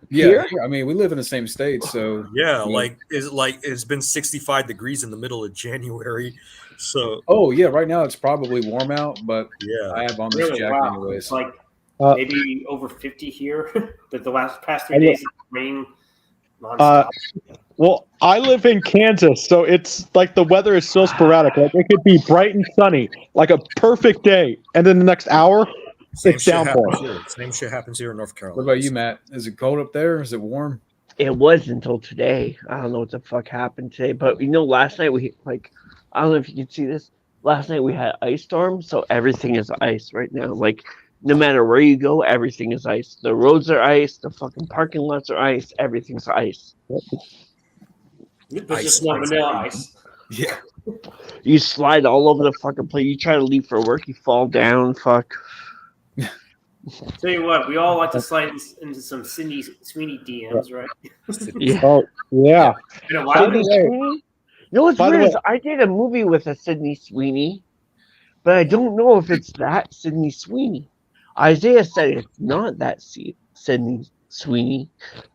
Yeah, I mean, we live in the same state, so Yeah, it's been 65 degrees in the middle of January. So oh yeah, right now it's probably warm out, but yeah. I have on this Really? jacket Wow. anyways. It's like Uh, maybe over 50 here. But the past I 3 know. days, it's rain nonstop. well, I live in Kansas, so it's like the weather is so sporadic. Like it could be bright and sunny, like a perfect day, and then the next hour, Same it's shit downpour. happens here. Same shit happens here in North Carolina. What about you, Matt? Is it cold up there? Is it warm? It was until today. I don't know what the fuck happened today. But last night I don't know if you can see this. Last night we had ice storm, so everything is ice right now. Like, no matter where you go, everything is ice. The roads are ice. The fucking parking lots are ice. Everything's ice. It's Ice, just not ice, vanilla ice. ice. Yeah. You slide all over the fucking place. You try to leave for work, you fall down. Fuck. Tell you what, we all like to slide into some Cindy Sweeney DMs, right? Yeah. Oh, yeah. Been a By while. the way- You know what's By the weird is way- I did a movie with a Sydney Sweeney, but I don't know if it's that Sydney Sweeney. Isaiah said it's not that Sydney Sweeney,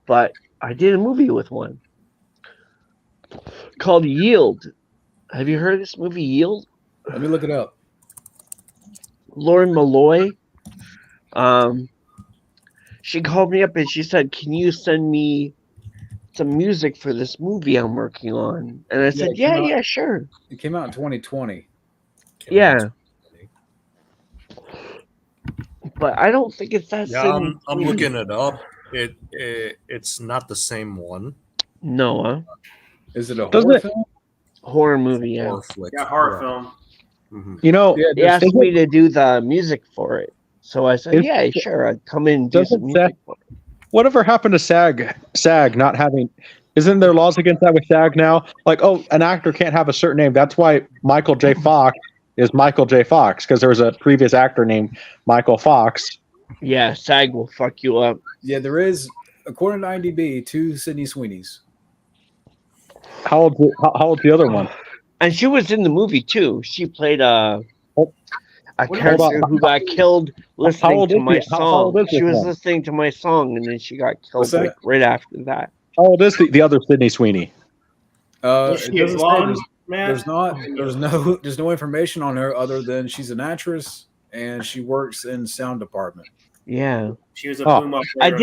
but I did a movie with one called Yield. Have you heard of this movie, Yield? Let me look it up. Lauren Malloy. She called me up and she said, "Can you send me some music for this movie I'm working on?" And I said, it came out- yeah, sure. It came out in 2020. Yeah. But I don't think it's that Yeah, Sydney I'm Sweeney. looking it up. It's not the same one. No, huh? Is it a Doesn't horror it- film? Horror movie, yeah. Horror flick. Yeah, horror film. Mhm. You know, Yeah, They asked Doesn't- me to do the music for it. So I said, Is- yeah, sure. I'd come in and do Doesn't some music for it. whatever happened to SAG not having Isn't there laws against that with SAG now? Like, oh, an actor can't have a certain name. That's why Michael J. Fox is Michael J. Fox, because there was a previous actor named Michael Fox. Yeah, SAG will fuck you up. Yeah, there is, according to IMDb, 2 Sydney Sweeneys. How old's the other one? And she was in the movie too. She played a Hold character on. who got killed listening old to is my he? How old song. is this She was one? listening to my song, and then she got killed What's that? like right after that. How old is the other Sydney Sweeney? Is It she a doesn't say. blonde, Matt? There's no information on her other than she's an actress and she works in sound department. Yeah, She was a Oh. boom I operator.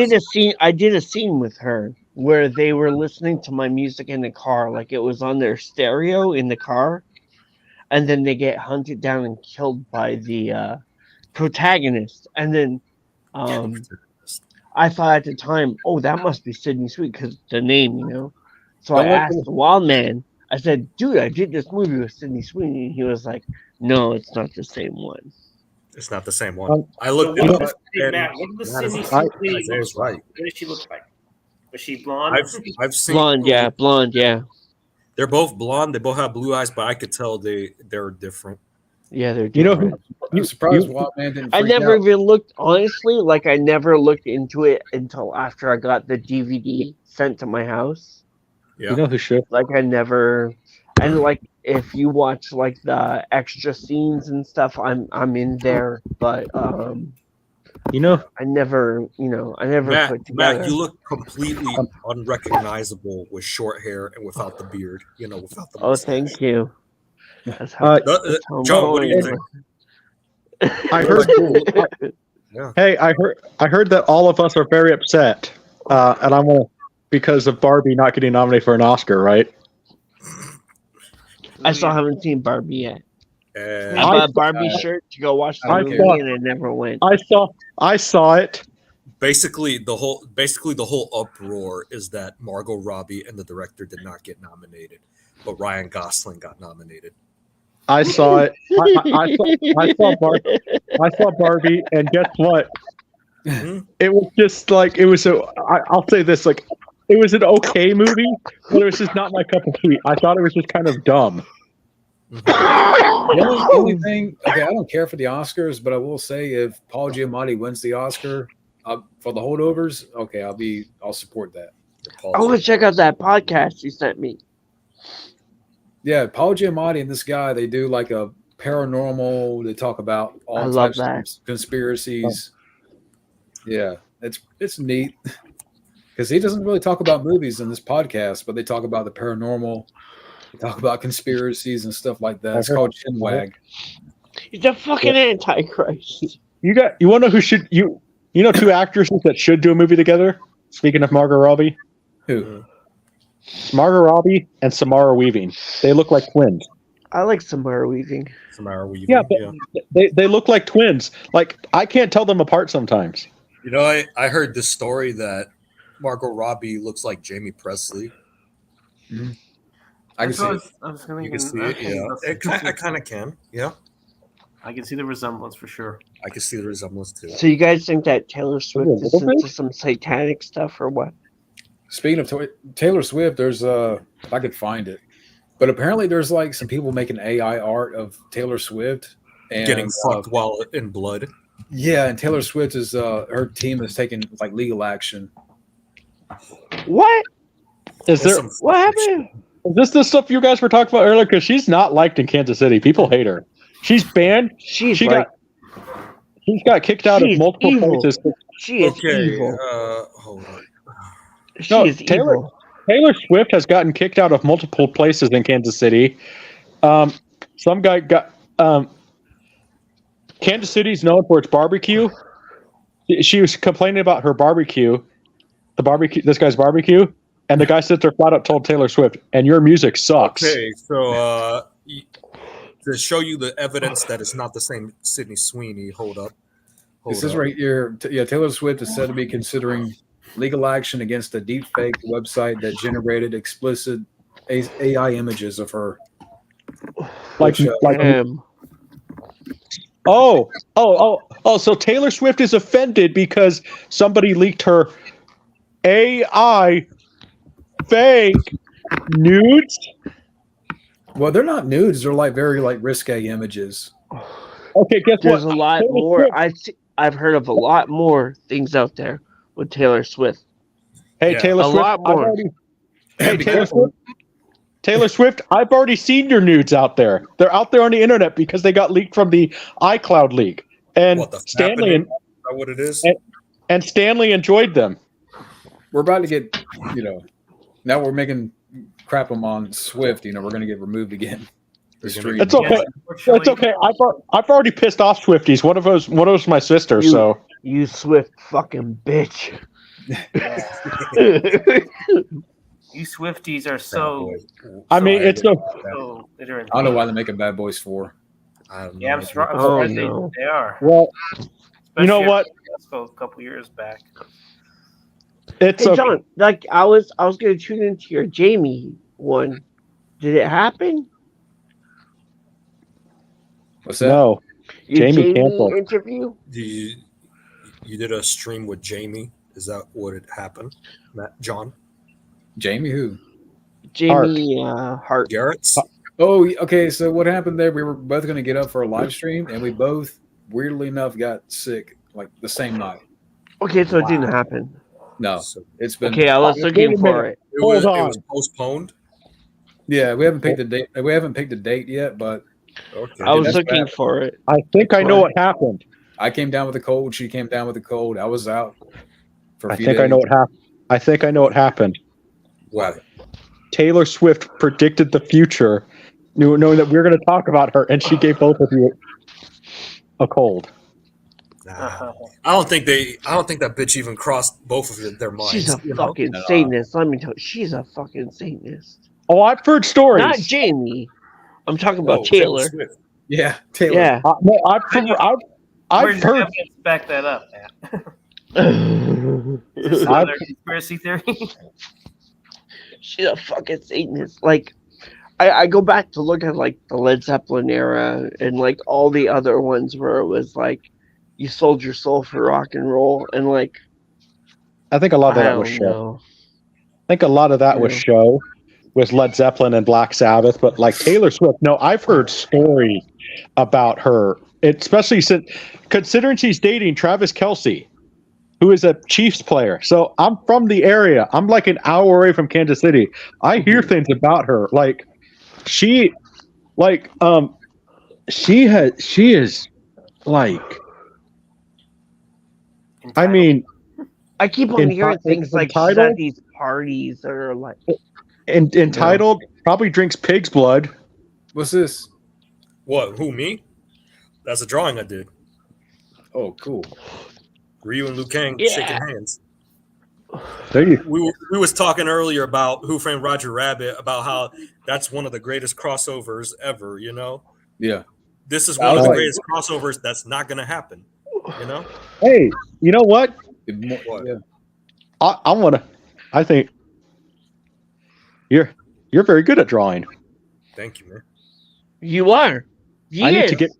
did a scene with her where they were listening to my music in the car, like it was on their stereo in the car, and then they get hunted down and killed by the protagonist. And then I thought at the time, oh, that must be Sydney Sweet because the name, you know. So I Don't let asked the Wild Man. I said, "Dude, I did this movie with Sydney Sweeney." And he was like, "No, it's not the same one." It's not the same one. I So looked what it does up. Matt, what does That is- Sydney I- Sweeney Isaiah's look like? right. What does she look like? Is she blonde? I've seen Blonde, yeah, blonde, yeah, They're both blonde. They both have blue eyes, but I could tell they're different. yeah. They're You know different. I'm surprised Wild Man didn't I freak never out. even looked, honestly, like I never looked into it until after I got the DVD sent to my house. Yeah. You know who should? Like I never, and like if you watch like the extra scenes and stuff, I'm in there, but You know, I never, I never Matt, put together. Matt, you look completely unrecognizable with short hair and without the beard. Without the Oh, mustache. thank you. Uh, That's how I'm Joe, what do you going. think? I heard. Yeah. Hey, I heard that all of us are very upset, and I'm gonna because of Barbie not getting nominated for an Oscar, right? I still haven't seen Barbie yet. I And bought a Barbie shirt to go watch the I movie, thought- and I never went. I saw it. basically the whole uproar is that Margot Robbie and the director did not get nominated, but Ryan Gosling got nominated. I saw it. I saw Barbie, and guess what? Mhm. It was just like I'll say this: like, it was an okay movie, but it was just not my cup of tea. I thought it was just kind of dumb. The only thing, okay, I don't care for the Oscars, but I will say if Paul Giamatti wins the Oscar for the holdovers, okay, I'll support that. I want to check out that podcast you sent me. Yeah, Paul Giamatti and this guy, they do like a paranormal. They talk about all I love types that. of conspiracies. Yeah, it's neat because he doesn't really talk about movies in this podcast, but they talk about the paranormal. They talk about conspiracies and stuff like that. It's called Chinwag. He's a fucking antichrist. You want to know who should you know two actresses that should do a movie together? Speaking of Margot Robbie, Who? Margot Robbie and Samara Weaving. They look like twins. I like Samara Weaving. Samara Weaving. Yeah, but they look like twins. Like I can't tell them apart sometimes. I heard this story that Margot Robbie looks like Jamie Presley. I can see it. I was gonna You can see it, yeah. I kind of can. Yeah, I can see the resemblance for sure. I can see the resemblance too. So you guys think that Taylor Swift is little bit? into some satanic stuff or what? Speaking of Taylor Swift, there's if I could find it, but apparently there's like some people making AI art of Taylor Swift and Getting fucked while in blood. Yeah, and Taylor Swift is her team is taking like legal action. What? Is there? Some What fucking happened? Is this the stuff you guys were talking about earlier? Because she's not liked in Kansas City. People hate her. She's banned. She's She like, got kicked out of She's multiple evil. places. she is Okay, evil. hold on. She No, is Taylor- evil. Taylor Swift has gotten kicked out of multiple places in Kansas City. Some guy got. Kansas City's known for its barbecue. She was complaining about her barbecue, this guy's barbecue, and the guy sits there flat out told Taylor Swift, "And your music sucks." Okay, so to show you the evidence that it's not the same Sydney Sweeney, hold up. It says right here, Taylor Swift is said to be considering legal action against a deepfake website that generated explicit AI images of her. Like Damn. Oh! So Taylor Swift is offended because somebody leaked her AI fake nudes. Well, they're not nudes. They're like very like risque images. Okay, guess There's what? a lot Taylor more. Swift- I've heard of a lot more things out there with Taylor Swift. Hey, Yeah. Taylor A Swift. lot more. Hey, Be Taylor careful. Swift. Taylor Swift, I've already seen your nudes out there. They're out there on the internet because they got leaked from the iCloud leak. And What the Stanley happening? Is that what it is? and Stanley enjoyed them. We're about to get, now we're making crap them on Swift. We're going to get removed again. The You're gonna stream. get- It's okay. Unfortunately, It's okay. I've already pissed off Swifties. One of those my sister. You- So You Swift fucking bitch. you Swifties are Bad so. boy. I mean, So it's no. so they're in I don't know pain. why they're making Bad Boys 4. I don't Yeah, I'm know. surprised Oh, they- no. they are. Well, you know Especially what? after a couple years back. It's Hey okay. John, like I was gonna tune into your Jamie one. Did it happen? What's that? No, Your Jamie canceled. interview? You did a stream with Jamie. Is that what it happened, John Jamie who? Jamie Hart. Garrett's? Oh, okay. So what happened there? We were both going to get up for a live stream, and we both, weirdly enough, got sick like the same night. Okay, so it didn't happen. No, So it's been. Okay, I was Wait looking a for minute. it. it was Hold postponed. Yeah, we haven't picked a date. We haven't picked a date yet, but Okay. I was that's looking bad. for it. I think I know what happened. I came down with a cold. She came down with a cold. I was out for a I few think days. I know what happened. I think I know what happened. What? Taylor Swift predicted the future, knowing that we were going to talk about her, and she gave both of you a cold. Nah. I don't think that bitch even crossed both of their minds. She's a you know? fucking No. Satanist. Let me tell you, she's a fucking Satanist. Oh, I've heard stories. Not Jamie. I'm talking about Oh, Taylor. Swift. Yeah, Taylor. Yeah. No, I've Where's the heard. evidence to back that up, Matt? She's Is this another conspiracy theory? a fucking Satanist. Like, I go back to look at like the Led Zeppelin era and like all the other ones where it was like you sold your soul for rock and roll, and like I think a lot of I that don't was show. know. I think a lot of that was Yeah. show with Led Zeppelin and Black Sabbath, but like Taylor Swift, no, I've heard stories about her, especially since considering she's dating Travis Kelce, who is a Chiefs player. So I'm from the area. I'm like an hour away from Kansas City. I hear things about her. Like she is like I mean, I keep on hearing things like she's at entitled? these parties that are like entitled, probably drinks pig's blood. What's this? What? Who, me? That's a drawing I did. Oh, cool. Ryu and Liu Kang Yeah. shaking hands. There you We was talking earlier about Who Framed Roger Rabbit, about how that's one of the greatest crossovers ever, you know? Yeah. This is I one of was the like- greatest crossovers that's not going to happen, you know? Hey, you know what? What? Yeah. I think you're very good at drawing. Thank you, man. you are. I need to get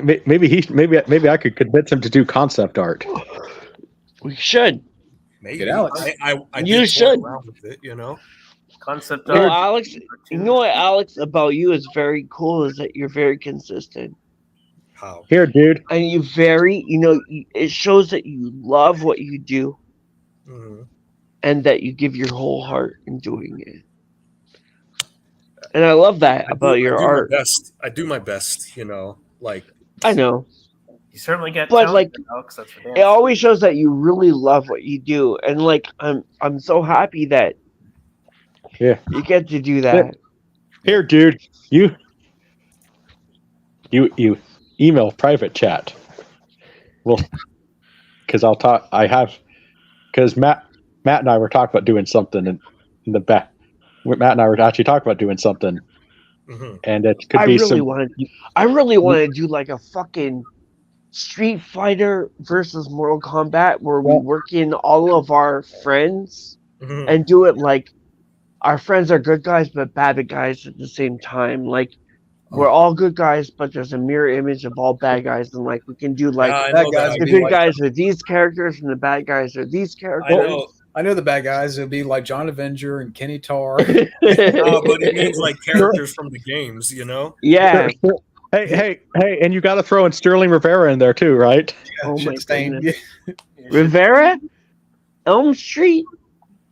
maybe I could convince him to do concept art. We should. Maybe. Get Alex. I You did toy should. around with it, you know? Concept No, art. Alex. You know what, Alex, about you is very cool is that you're very consistent. How? Here, dude. And it shows that you love what you do Mhm. and that you give your whole heart in doing it. And I love that about your art. I do my best, you know? Like, I know. You certainly get But, talent, like, Alex. That's for damn It always shows that you really love what you do. And like I'm so happy that Yeah. you get to do that. Here, dude. You email private chat. Well, because Matt and I were talking about doing something in the back. Matt and I were actually talking about doing something, mhm. and it could I be really some. want to do like a fucking Street Fighter versus Mortal Kombat where we Yeah. work in all of our friends Mhm. and do it like our friends are good guys but bad guys at the same time. Like we're all good guys, but there's a mirror image of all bad guys, and like we can do like Yeah, I That know guy's that. the be good like- guys are these characters and the bad guys are these I characters. know. I know the bad guys. It'll be like John Avenger and Kenny Tar. No, but it means like characters from the games, you know? Yeah. Hey, and you got to throw in Sterling Rivera in there too, right? Oh my Shit stain. goodness. Rivera? Elm Street?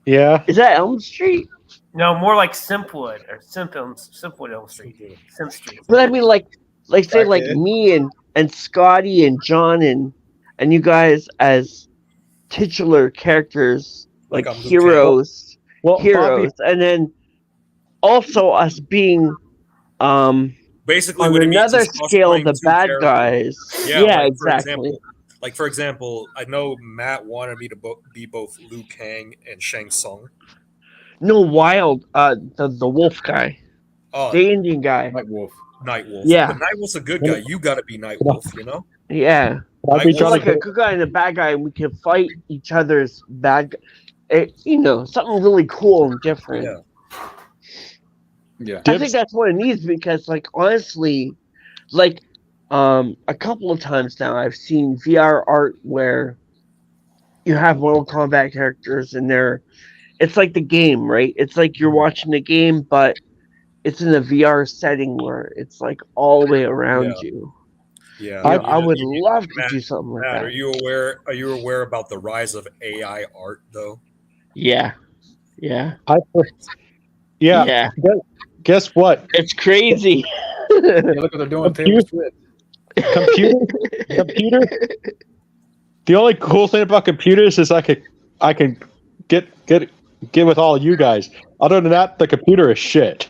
Yeah. Is that Elm Street? No, more like Simpwood or Simpwood Elm Street. Simp Street. But I mean, like say, like Crackhead. me and Scotty and John and you guys as titular characters, like Like I'm Luke heroes, Well, Bobby, and then also us being Basically, on what it means another is us scale playing the two bad characters. guys. Yeah, Yeah, like, exactly. For example, I know Matt wanted me to be both Liu Kang and Shang Tsung. No, Wild, the wolf guy, Oh, the Indian guy. Like Wolf. Nightwolf. Yeah. But Nightwolf's a good guy. You got to be Nightwolf, you know? Yeah, Bobby Nightwolf- we're like Johnny, a good guy and a bad guy, and we can fight each other's bad. Something really cool and different. Yeah. Yeah. I think that's what it needs because, like, honestly, like, a couple of times now I've seen VR art where you have Mortal Kombat characters and it's like the game, right? It's like you're watching the game, but it's in a VR setting where it's like all the way around you. Yeah. I would love to Matt, do something like Matt, that. are you aware about the rise of AI art though? Yeah. yeah. Yeah. Guess what? It's crazy. Yeah, look what they're doing with Taylor Swift. Computer. The only cool thing about computers is I can get with all you guys. Other than that, the computer is shit.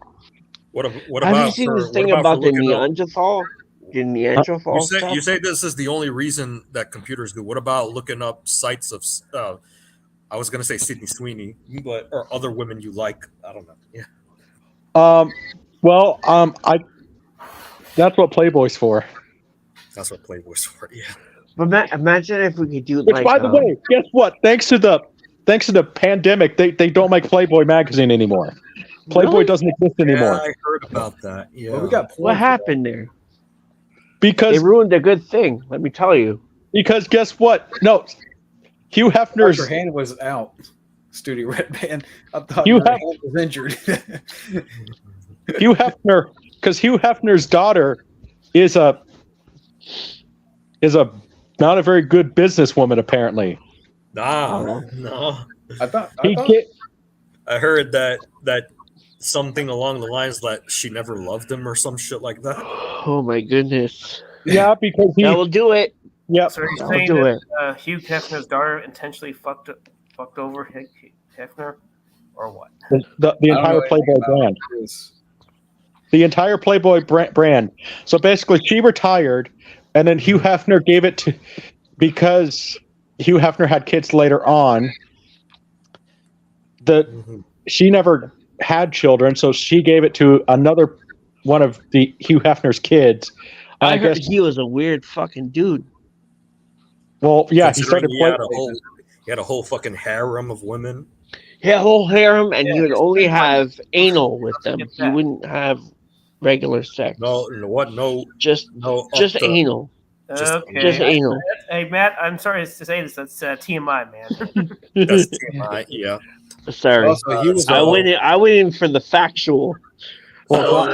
What Have about you seen for- this what thing about about for the looking up- Neanderthal? The Neanderthal stuff? You say this is the only reason that computers do. What about looking up sites of? I was gonna say Sydney Sweeney, but or other women you like. I don't know. Yeah. That's what Playboy's for. That's what Playboy's for. Yeah. But imagine if we could do Which, like. by the way, guess what? Thanks to the pandemic, they don't make Playboy magazine anymore. Playboy Really? doesn't exist Yeah, anymore I heard about that. Yeah. Well, we got porn What for happened there? They because ruined a good thing. Let me tell you. guess what? No, Hugh that. Hefner's Your hand was out. Studio Red Band. I thought You your have- hand was injured. Hugh Hefner's daughter is a not a very good businesswoman apparently. No. I thought I heard that something along the lines that she never loved him or some shit like that. Oh my goodness. Yeah, because That will do it. yeah. So are you I'll saying do that Hugh Hefner's daughter intentionally fucked over Hefner, or what? The I don't know entire anything Playboy about brand. this. The entire Playboy brand. So basically, she retired, and then Hugh Hefner gave it to because Hugh Hefner had kids later on. She never had children, so she gave it to another one of the Hugh Hefner's kids. I heard guess. he was a weird fucking dude. Well, yeah, he Considering started. he had a whole fucking harem of women. He had a whole harem, and Yeah, he would it's only pretty have anal with them. Get He that. wouldn't have regular sex. No, what? No, Just no. just anal. Just- Okay. Just anal. Hey Matt, I'm sorry to say this. That's TMI, man. That's TMI. Yeah. Sorry. Also, he was I went in for the factual. No, In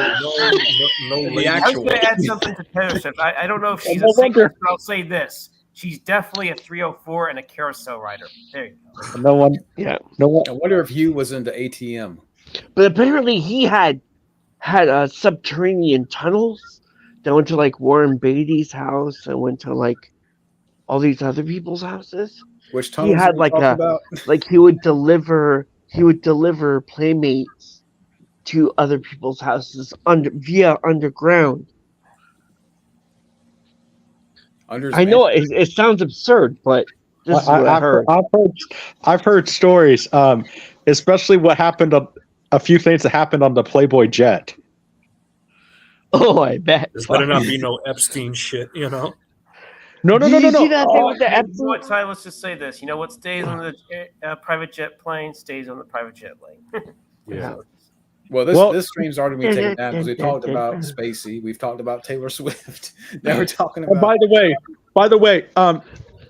no, the I was actual. going to add something to Taylor Swift. I don't know if she's No a singer, wonder. but I'll say this: she's definitely a 304 and a carousel rider. There you go. No one. Yeah. No one. I wonder if Hugh was into ATM. But apparently he had subterranean tunnels that went to like Warren Beatty's house and went to like all these other people's houses. Which tunnels had are we like talking a- about? Like he would deliver playmates to other people's houses via underground. I know it sounds absurd, but this is what I heard. I've heard stories, especially what happened on a few things that happened on the Playboy jet. Oh, I bet. There's better not be no Epstein shit, you know. No. Did you see that thing with the You know Epstein? what, Ty, let's just say this. You know what stays on the private jet plane stays on the private jet lane. Yeah. Well, this stream's already been taken down because we talked about Yeah. Spacey. We've talked about Taylor Swift. Now we're talking And about. by the way,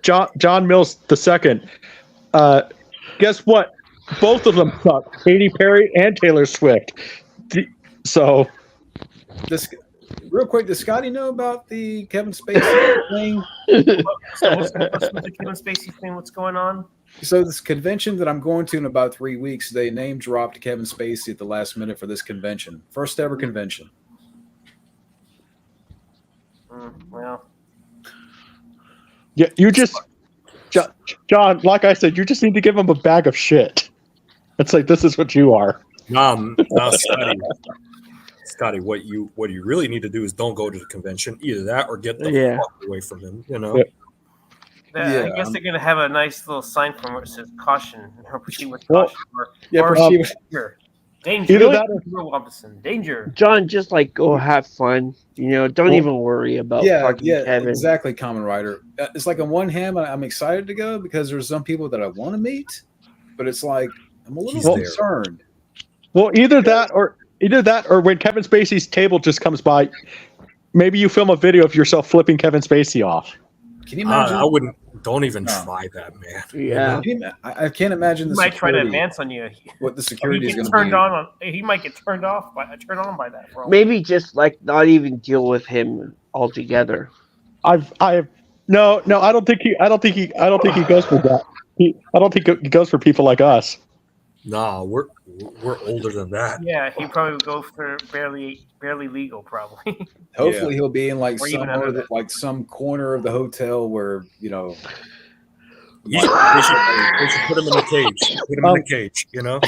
John Mills II, guess what? Both of them suck. Katy Perry and Taylor Swift. So, real quick, does Scotty know about the Kevin Spacey thing? So what's with the Kevin Spacey thing? What's going on? So this convention that I'm going to in about 3 weeks, they name dropped Kevin Spacey at the last minute for this convention. First ever convention. Well, yeah, you just, John, like I said, you just need to give him a bag of shit. It's like, this is what you are. Nah, Scotty, what you really need to do is don't go to the convention. Either that or get the fuck away from him. You know. Yeah. I guess they're gonna have a nice little sign from where it says "Caution." Proceed with caution. Danger. Either that or danger. John, just like go have fun. Don't even worry about fucking Kevin. Exactly, Common Rider. It's like on one hand, I'm excited to go because there's some people that I want to meet, but it's like I'm a little concerned. Well, either that or when Kevin Spacey's table just comes by, maybe you film a video of yourself flipping Kevin Spacey off. Can you imagine? I wouldn't. Don't even try that, man. Yeah. I can't imagine. He might try to advance on you. What the security is going to be. He might get turned on by that. Maybe just like not even deal with him altogether. No, I don't think he goes for that. I don't think he goes for people like us. Nah, we're older than that. Yeah, he probably would go for barely legal, probably. Hopefully, he'll be in like some corner of the hotel where They should put him in the cage. Put him in the cage. Yeah.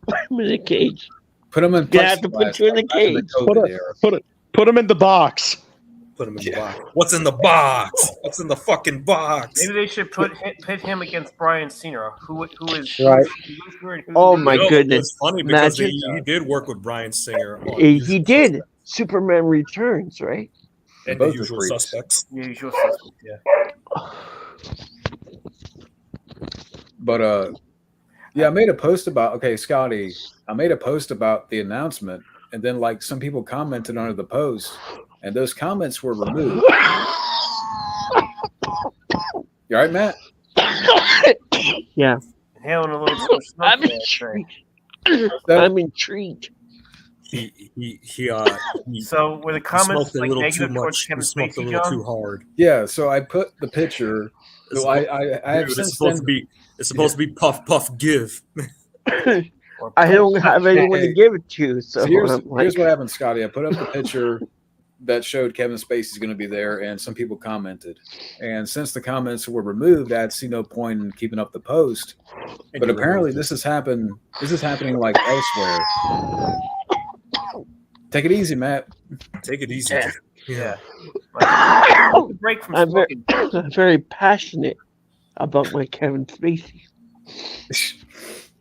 Put him in a cage. Put him in. You have to put you in the cage. Put him in the box. Put him in the box. What's in the box? What's in the fucking box? Maybe they should pit him against Bryan Singer, who is right. Oh my goodness! It's funny because he did work with Bryan Singer. He did. Superman Returns, right? And The Usual Suspects. The Usual Suspects, yeah. But I made a post about Scotty. I made a post about the announcement, and then like some people commented under the post. And those comments were removed. You all right, Matt? Yeah. Having a little I'm intrigued. I'm intrigued. So were the comments like negative towards Kevin Spacey, a little too hard? Yeah. So I put the picture. So I have it's supposed to be puff puff give. I don't have anyone to give it to. So here's what happened, Scotty. I put up the picture that showed Kevin Spacey's going to be there, and some people commented. And since the comments were removed, I'd see no point in keeping up the post. But apparently, this is happening like elsewhere. Take it easy, Matt. Take it easy. Yeah. Break from I'm very passionate about my Kevin Spacey.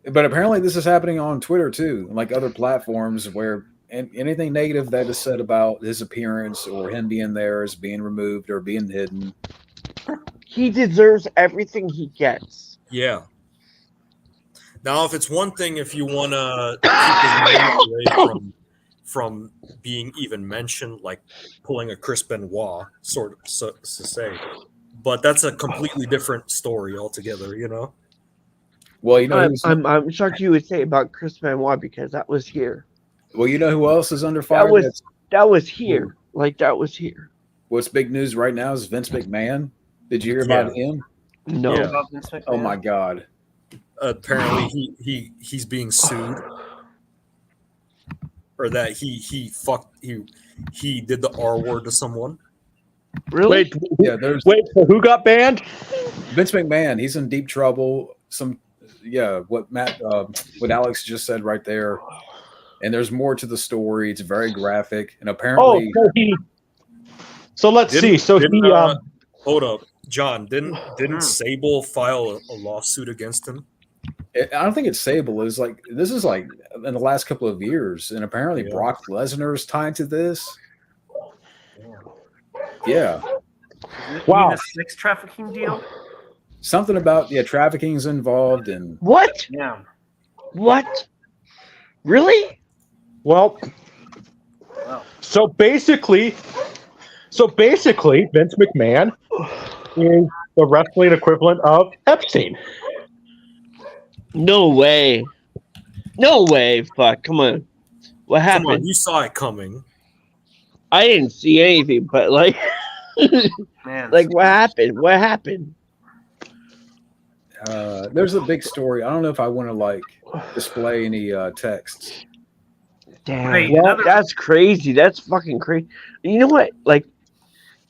But apparently, this is happening on Twitter too, like other platforms where. And anything negative that is said about his appearance or him being there is being removed or being hidden. He deserves everything he gets. Yeah. Now, if it's one thing, if you want to keep his name away from being even mentioned, like pulling a Chris Benoit, sort of so to say, but that's a completely different story altogether, Well, I'm shocked you would say about Chris Benoit because that was here. Well, you know who else is under fire? That was here. Like that was here. What's big news right now is Vince McMahon. Did you hear about him? No. Yeah. Oh my God. Apparently he's being sued. Or that he did the R word to someone. Really? Wait, so who got banned? Vince McMahon. He's in deep trouble. What Alex just said right there. And there's more to the story. It's very graphic, and apparently. So let's see. So hold up, John. Didn't Sable file a lawsuit against him? I don't think it's Sable. This is like in the last couple of years, and apparently Brock Lesnar is tied to this. Yeah. Wow. A sex trafficking deal. Something about trafficking's involved, and what? Yeah. What? Really? Well, so basically, Vince McMahon is the wrestling equivalent of Epstein. No way. No way. Fuck. Come on. What Come happened? on, you saw it coming. I didn't see anything, but like, Man, like what happened? What happened? There's a big story. I don't know if I want to like display any texts. Damn. Wait, Well, another- that's crazy. That's fucking crazy. You know what? Like,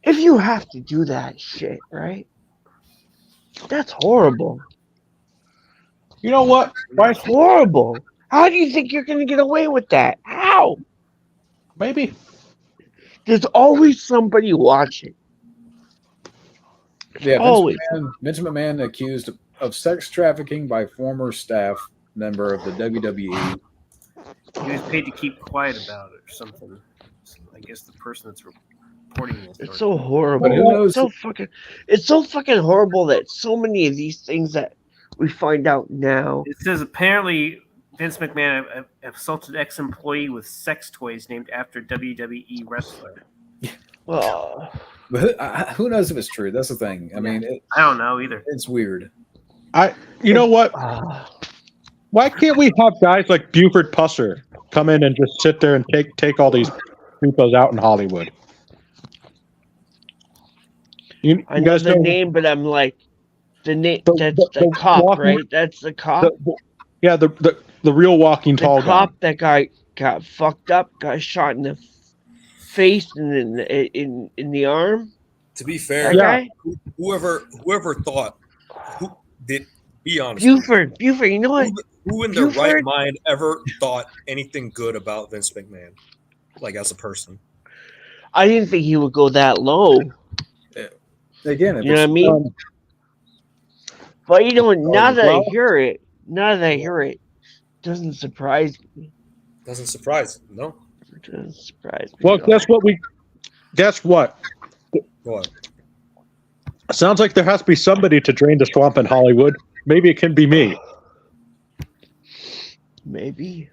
if you have to do that shit, right? That's horrible. You know what? That's horrible. How do you think you're gonna get away with that? How? Maybe. There's always somebody watching. Yeah, Always. Vince McMahon accused of sex trafficking by former staff member of the WWE. he was paid to keep quiet about it or something. I guess the person that's reporting this. It's so horrible. But who knows? It's so fucking horrible that so many of these things that we find out now. It says apparently Vince McMahon assaulted ex-employee with sex toys named after WWE wrestler. Oh, But who knows if it's true? That's the thing. I mean, I don't know either. it's weird. You know what? ah. Why can't we have guys like Buford Pusser come in and just sit there and take all these people out in Hollywood? You I know guys the know name, but I'm like, the name. The- That's the- the the cop, walking- right? That's the cop. the real walking The tall guy. cop that got fucked up, got shot in the face and in the arm. To be That fair, Yeah. guy, whoever thought, who did, be honest, Buford. You know what? who in their right Buford? mind ever thought anything good about Vince McMahon, like as a person? I didn't think he would go that low. Again, if You know what I it's, mean? But you know, now that I well- hear it, doesn't surprise me. Doesn't surprise. No. It doesn't surprise me. Well, at all. guess what? Go on. Sounds like there has to be somebody to drain the swamp in Hollywood. Maybe it can be me. Maybe.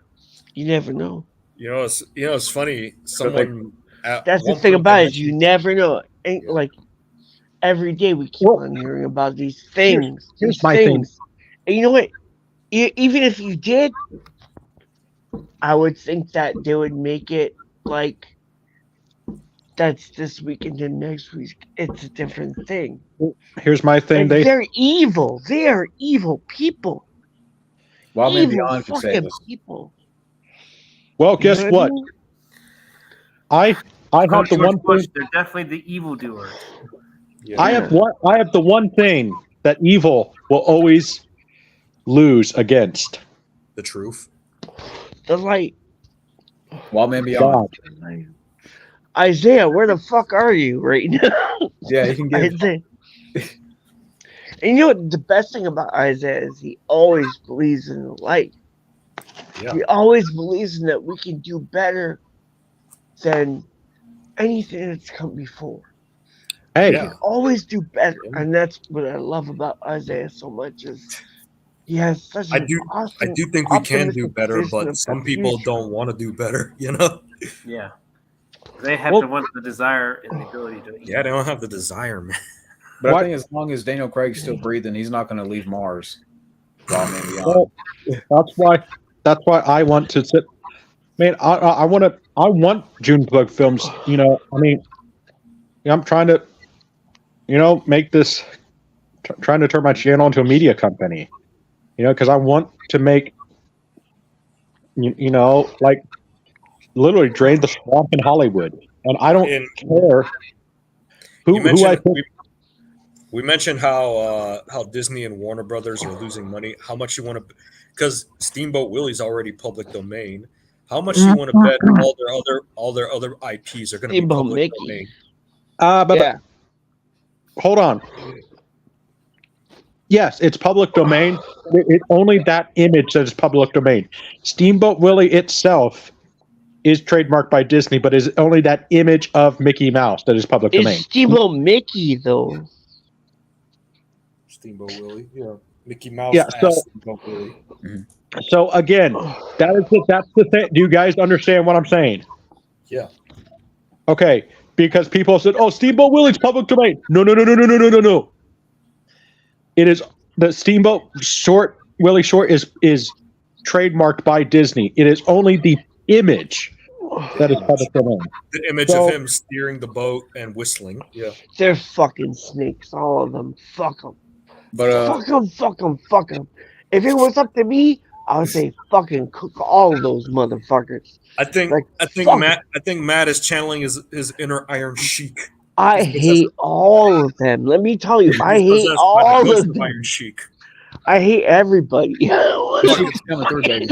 You never know. It's funny. Someone. That's the thing about it, is you never know. And Yeah. like every day we keep Well, on hearing about these things. here's these my thing. things. And you know what? Even if you did, I would think that they would make it like that's this week and then next week. It's a different thing. Here's my thing. And they're evil. They are evil people. Wild Man Evil Beyond could say fucking this. people. Well, You guess know what? I mean? I have Coach the George one Bush, thing. they're definitely the evildoers. Yeah. I have the one thing that evil will always lose against. The truth. The light. Wild Man Beyond. God. Isaiah, where the fuck are you right now? Yeah, he can give. Isaiah. And you know what the best thing about Isaiah is he always believes in the light. Yeah. He always believes in that we can do better than anything that's come before. Hey, Yeah. Always do better. And that's what I love about Isaiah so much is he has such I an do- awesome I do think we can do optimistic better, vision but of some the people future. don't want to do better. You know. Yeah. They have Well- to want the desire and the ability to. Yeah, they don't have the desire, man. But What? I think as long as Daniel Craig's still breathing, he's not going to leave Mars. Wild Man Beyond. well, that's why I want to sit. Man, I want Junebug films. You know, I mean, I'm trying to, make this, trying to turn my channel into a media company. Because I want to make, like, literally drain the swamp in Hollywood, and I don't And care you who I mentioned, think. we mentioned how Disney and Warner Brothers are losing money. How much you want to? Because Steamboat Willie's already public domain. How much you want to bet all their other IPs are going to be Steamboat public Mickey. domain? But Yeah. hold on. Yes, it's public domain. It's only that image that is public domain. Steamboat Willie itself is trademarked by Disney, but is only that image of Mickey Mouse that is public domain. It's Steamboat Mickey though. Steamboat Willie, yeah, Mickey Mouse. Yeah, so- as Steamboat Willie. So again, that's the thing. Do you guys understand what I'm saying? Yeah. Okay, because people said, "Oh, Steamboat Willie's public domain." No. It is the Steamboat short Willie Short is trademarked by Disney. It is only the image that is public domain. The image So- of him steering the boat and whistling. Yeah. They're fucking snakes, all of them. Fuck them. But Fuck them, fuck them, fuck them. If it was up to me, I would say fucking cook all of those motherfuckers. I think Like, fuck. Matt is channeling his inner Iron Sheik. I hate all of them. Let me tell you, I He's hate possessed by the all ghost of of them. Iron Sheik. I hate everybody. Sheik's coming through, baby.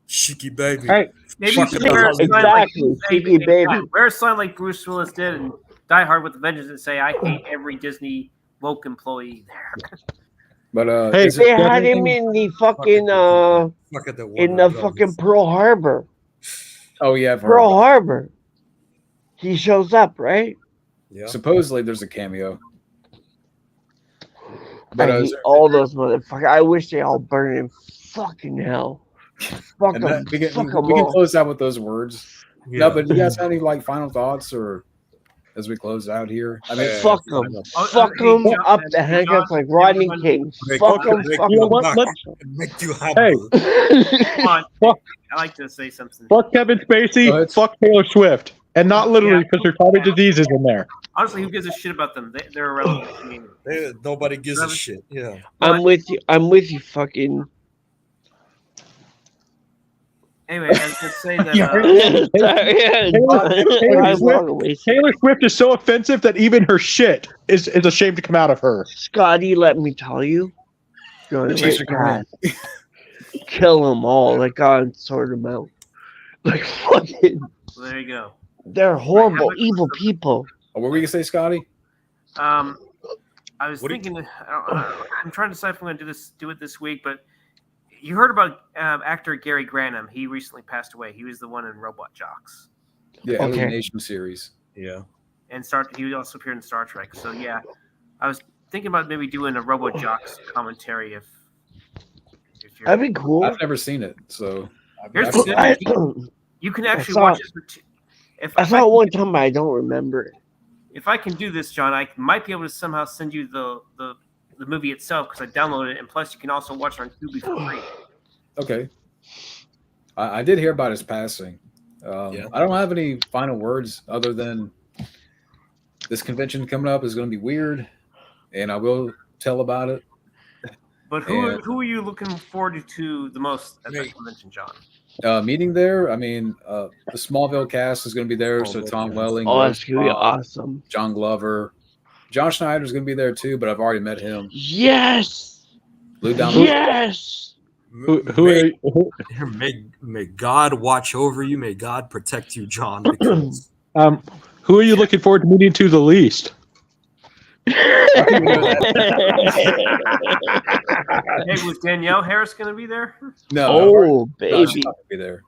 Sheiky baby. Hey, Maybe Fuck you it, should wear a exactly. sign like Cheeky baby. Wear a sign like Bruce Willis did and Die Hard with a Vengeance and say, "I hate every Disney woke employee there." But Hey, is They it- had him in the fucking Fuck it, the in Warner the Brothers. fucking Pearl Harbor. oh yeah, I've heard Pearl about Harbor. He shows up, right? Yeah. it. Supposedly there's a cameo. But I hate all those motherfuckers. I wish they all burn in fucking hell. Fuck and them. that, we can, Fuck we, them we can all. close out with those words. Yeah. No, but you guys have any like final thoughts or as we close out here? I mean, Yeah. Fuck them. Oh, Fuck hey, them John, up the hey, handcuffs John, like Rodney everyone- King. Make- Fuck them. make Fuck you them. back let's- and make you happy. Hey. Come on. Fuck. I like to say something. fuck Kevin Go Spacey, ahead. fuck Taylor Swift, and not literally because there's probably diseases in there. Honestly, who gives a shit about them? They're irrelevant. I mean, Nobody gives a shit. Yeah. I'm with you. I'm with you. Fucking. anyway, I was going to say that. Taylor Swift is so offensive that even her shit is ashamed to come out of her. Scotty, let me tell you. You're on Chase the your right path. Kill them all. Like God sort them out. Like fucking. So there you go. They're horrible, evil people. what were we gonna say, Scotty? I was What do you- thinking. I'm trying to decide if I'm going to do it this week, but you heard about actor Gary Grantham. He recently passed away. He was the one in Robot Jocks, The Okay. Alienation series. Yeah. and he also appeared in Star Trek. So yeah, I was thinking about maybe doing a Robot Jocks commentary if you're. That'd be cool. I've never seen it, so Here's I've the seen thing. it. You can actually saw watch it. it for if I if saw it one time, but I don't remember it. if I can do this, John, I might be able to somehow send you the movie itself because I downloaded it, and plus you can also watch it on Tubi for free. Okay. I did hear about his passing. Yeah. I don't have any final words other than this convention coming up is going to be weird, and I will tell about it. But who are you looking forward to the most at that convention, John? Meeting there, I mean, the Smallville cast is going to be there. So Tom Welling, Oh, that's gonna be awesome. John Glover, John Schneider's going to be there too, but I've already met him. Yes. Lou Down. Yes. May God watch over you. May God protect you, John. Because Who are you looking forward to meeting to the least? Hey, was Danielle Harris going to be there? No, Oh, no, baby. she's not going to be there.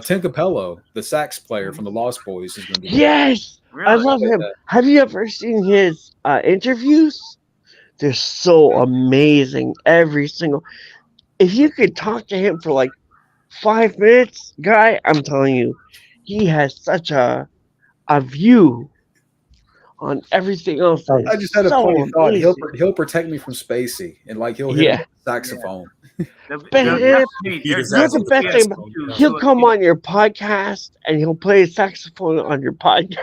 Tim Capello, the sax player from the Lost Boys, is going to be there. Yes. Really? I love him. Have you ever seen his interviews? They're so amazing. Every single. If you could talk to him for like 5 minutes, guy, I'm telling you, he has such a view on everything else. that I is just had a so funny thought. amazing. He'll protect me from Spacey, and like he'll hit Yeah. me with the saxophone. Here's the best thing about- He'll come on your podcast and he'll play a saxophone on your podcast.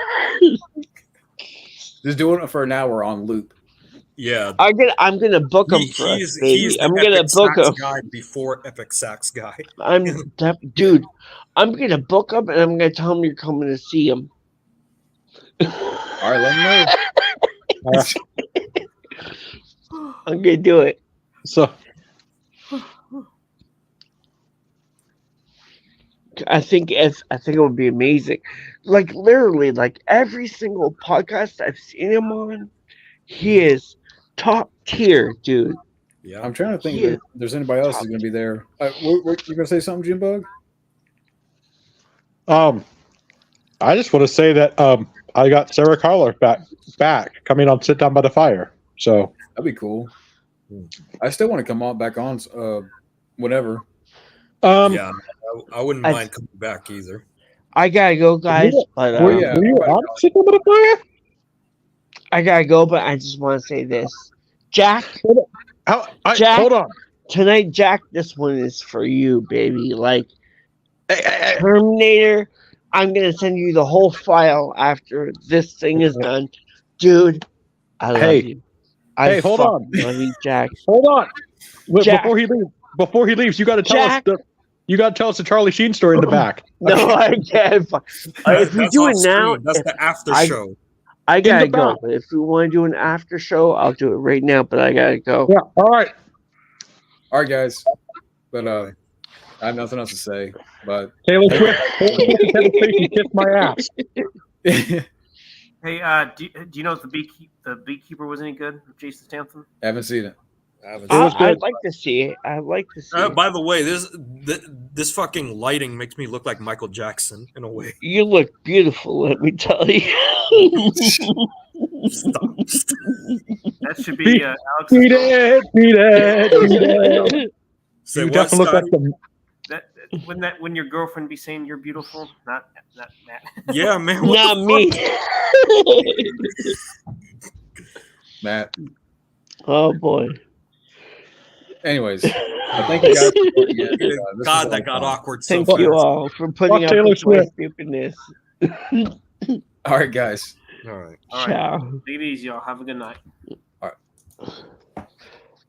Just doing it for an hour on loop. yeah, I'm gonna book him for us, baby. I'm gonna book him. guy before Epic Sax guy. Dude. I'm gonna book him and I'm gonna tell him you're coming to see him. All right, let me know. I'm gonna do it. So I think it would be amazing. Like literally, like every single podcast I've seen him on, he is top tier, dude. Yeah, I'm trying to think Yeah. if there's anybody else who's going to be there. You going to say something, Jimbug? I just want to say that I got Sarah Carler back coming on Sit Down by the Fire. So That'd be cool. I still want to come on back on whenever. yeah, I wouldn't I- mind coming back either. I gotta go, guys. But were, yeah. were you on Sit Down by the Fire? I gotta go. But I just want to say this, Jack. Jack, Jack? hold on. tonight, Jack, this one is for you, baby. Like Terminator, I'm gonna send you the whole file after this thing is done, dude. I love Hey. you. I Hey, hold on. love you, Jack. Hold on. Jack. Before he leaves, you got to tell Jack. us the Charlie Sheen story in the back. No, I can't. If we That's do off it now, screen. That's the after I- show. I gotta the go. back. But if we want to do an after show, I'll do it right now. But I gotta go. Yeah. All right. All right, guys. But I have nothing else to say. But Taylor Swift and Kevin Spacey kissed my ass. Hey, do you know if the Beekeeper was any good with Jason Statham? haven't seen it. It was good. I'd like to see it. I'd like to see it. By the way, this fucking lighting makes me look like Michael Jackson in a way. You look beautiful, let me tell you. Stop. That should be Alex. Beat it. Say You what, definitely look like Scotty? the When your girlfriend be saying you're beautiful, not Matt. Yeah, man. What Not the me. Matt. Oh boy. Anyways, thank you guys. For joining in. fuck? This God, was that got fun. awkward so Thank fast. you all for putting Fuck up Taylor with my Swift. stupidness. All right, guys. All right. All right. Ciao. Take it easy, y'all. Have a good night. All right.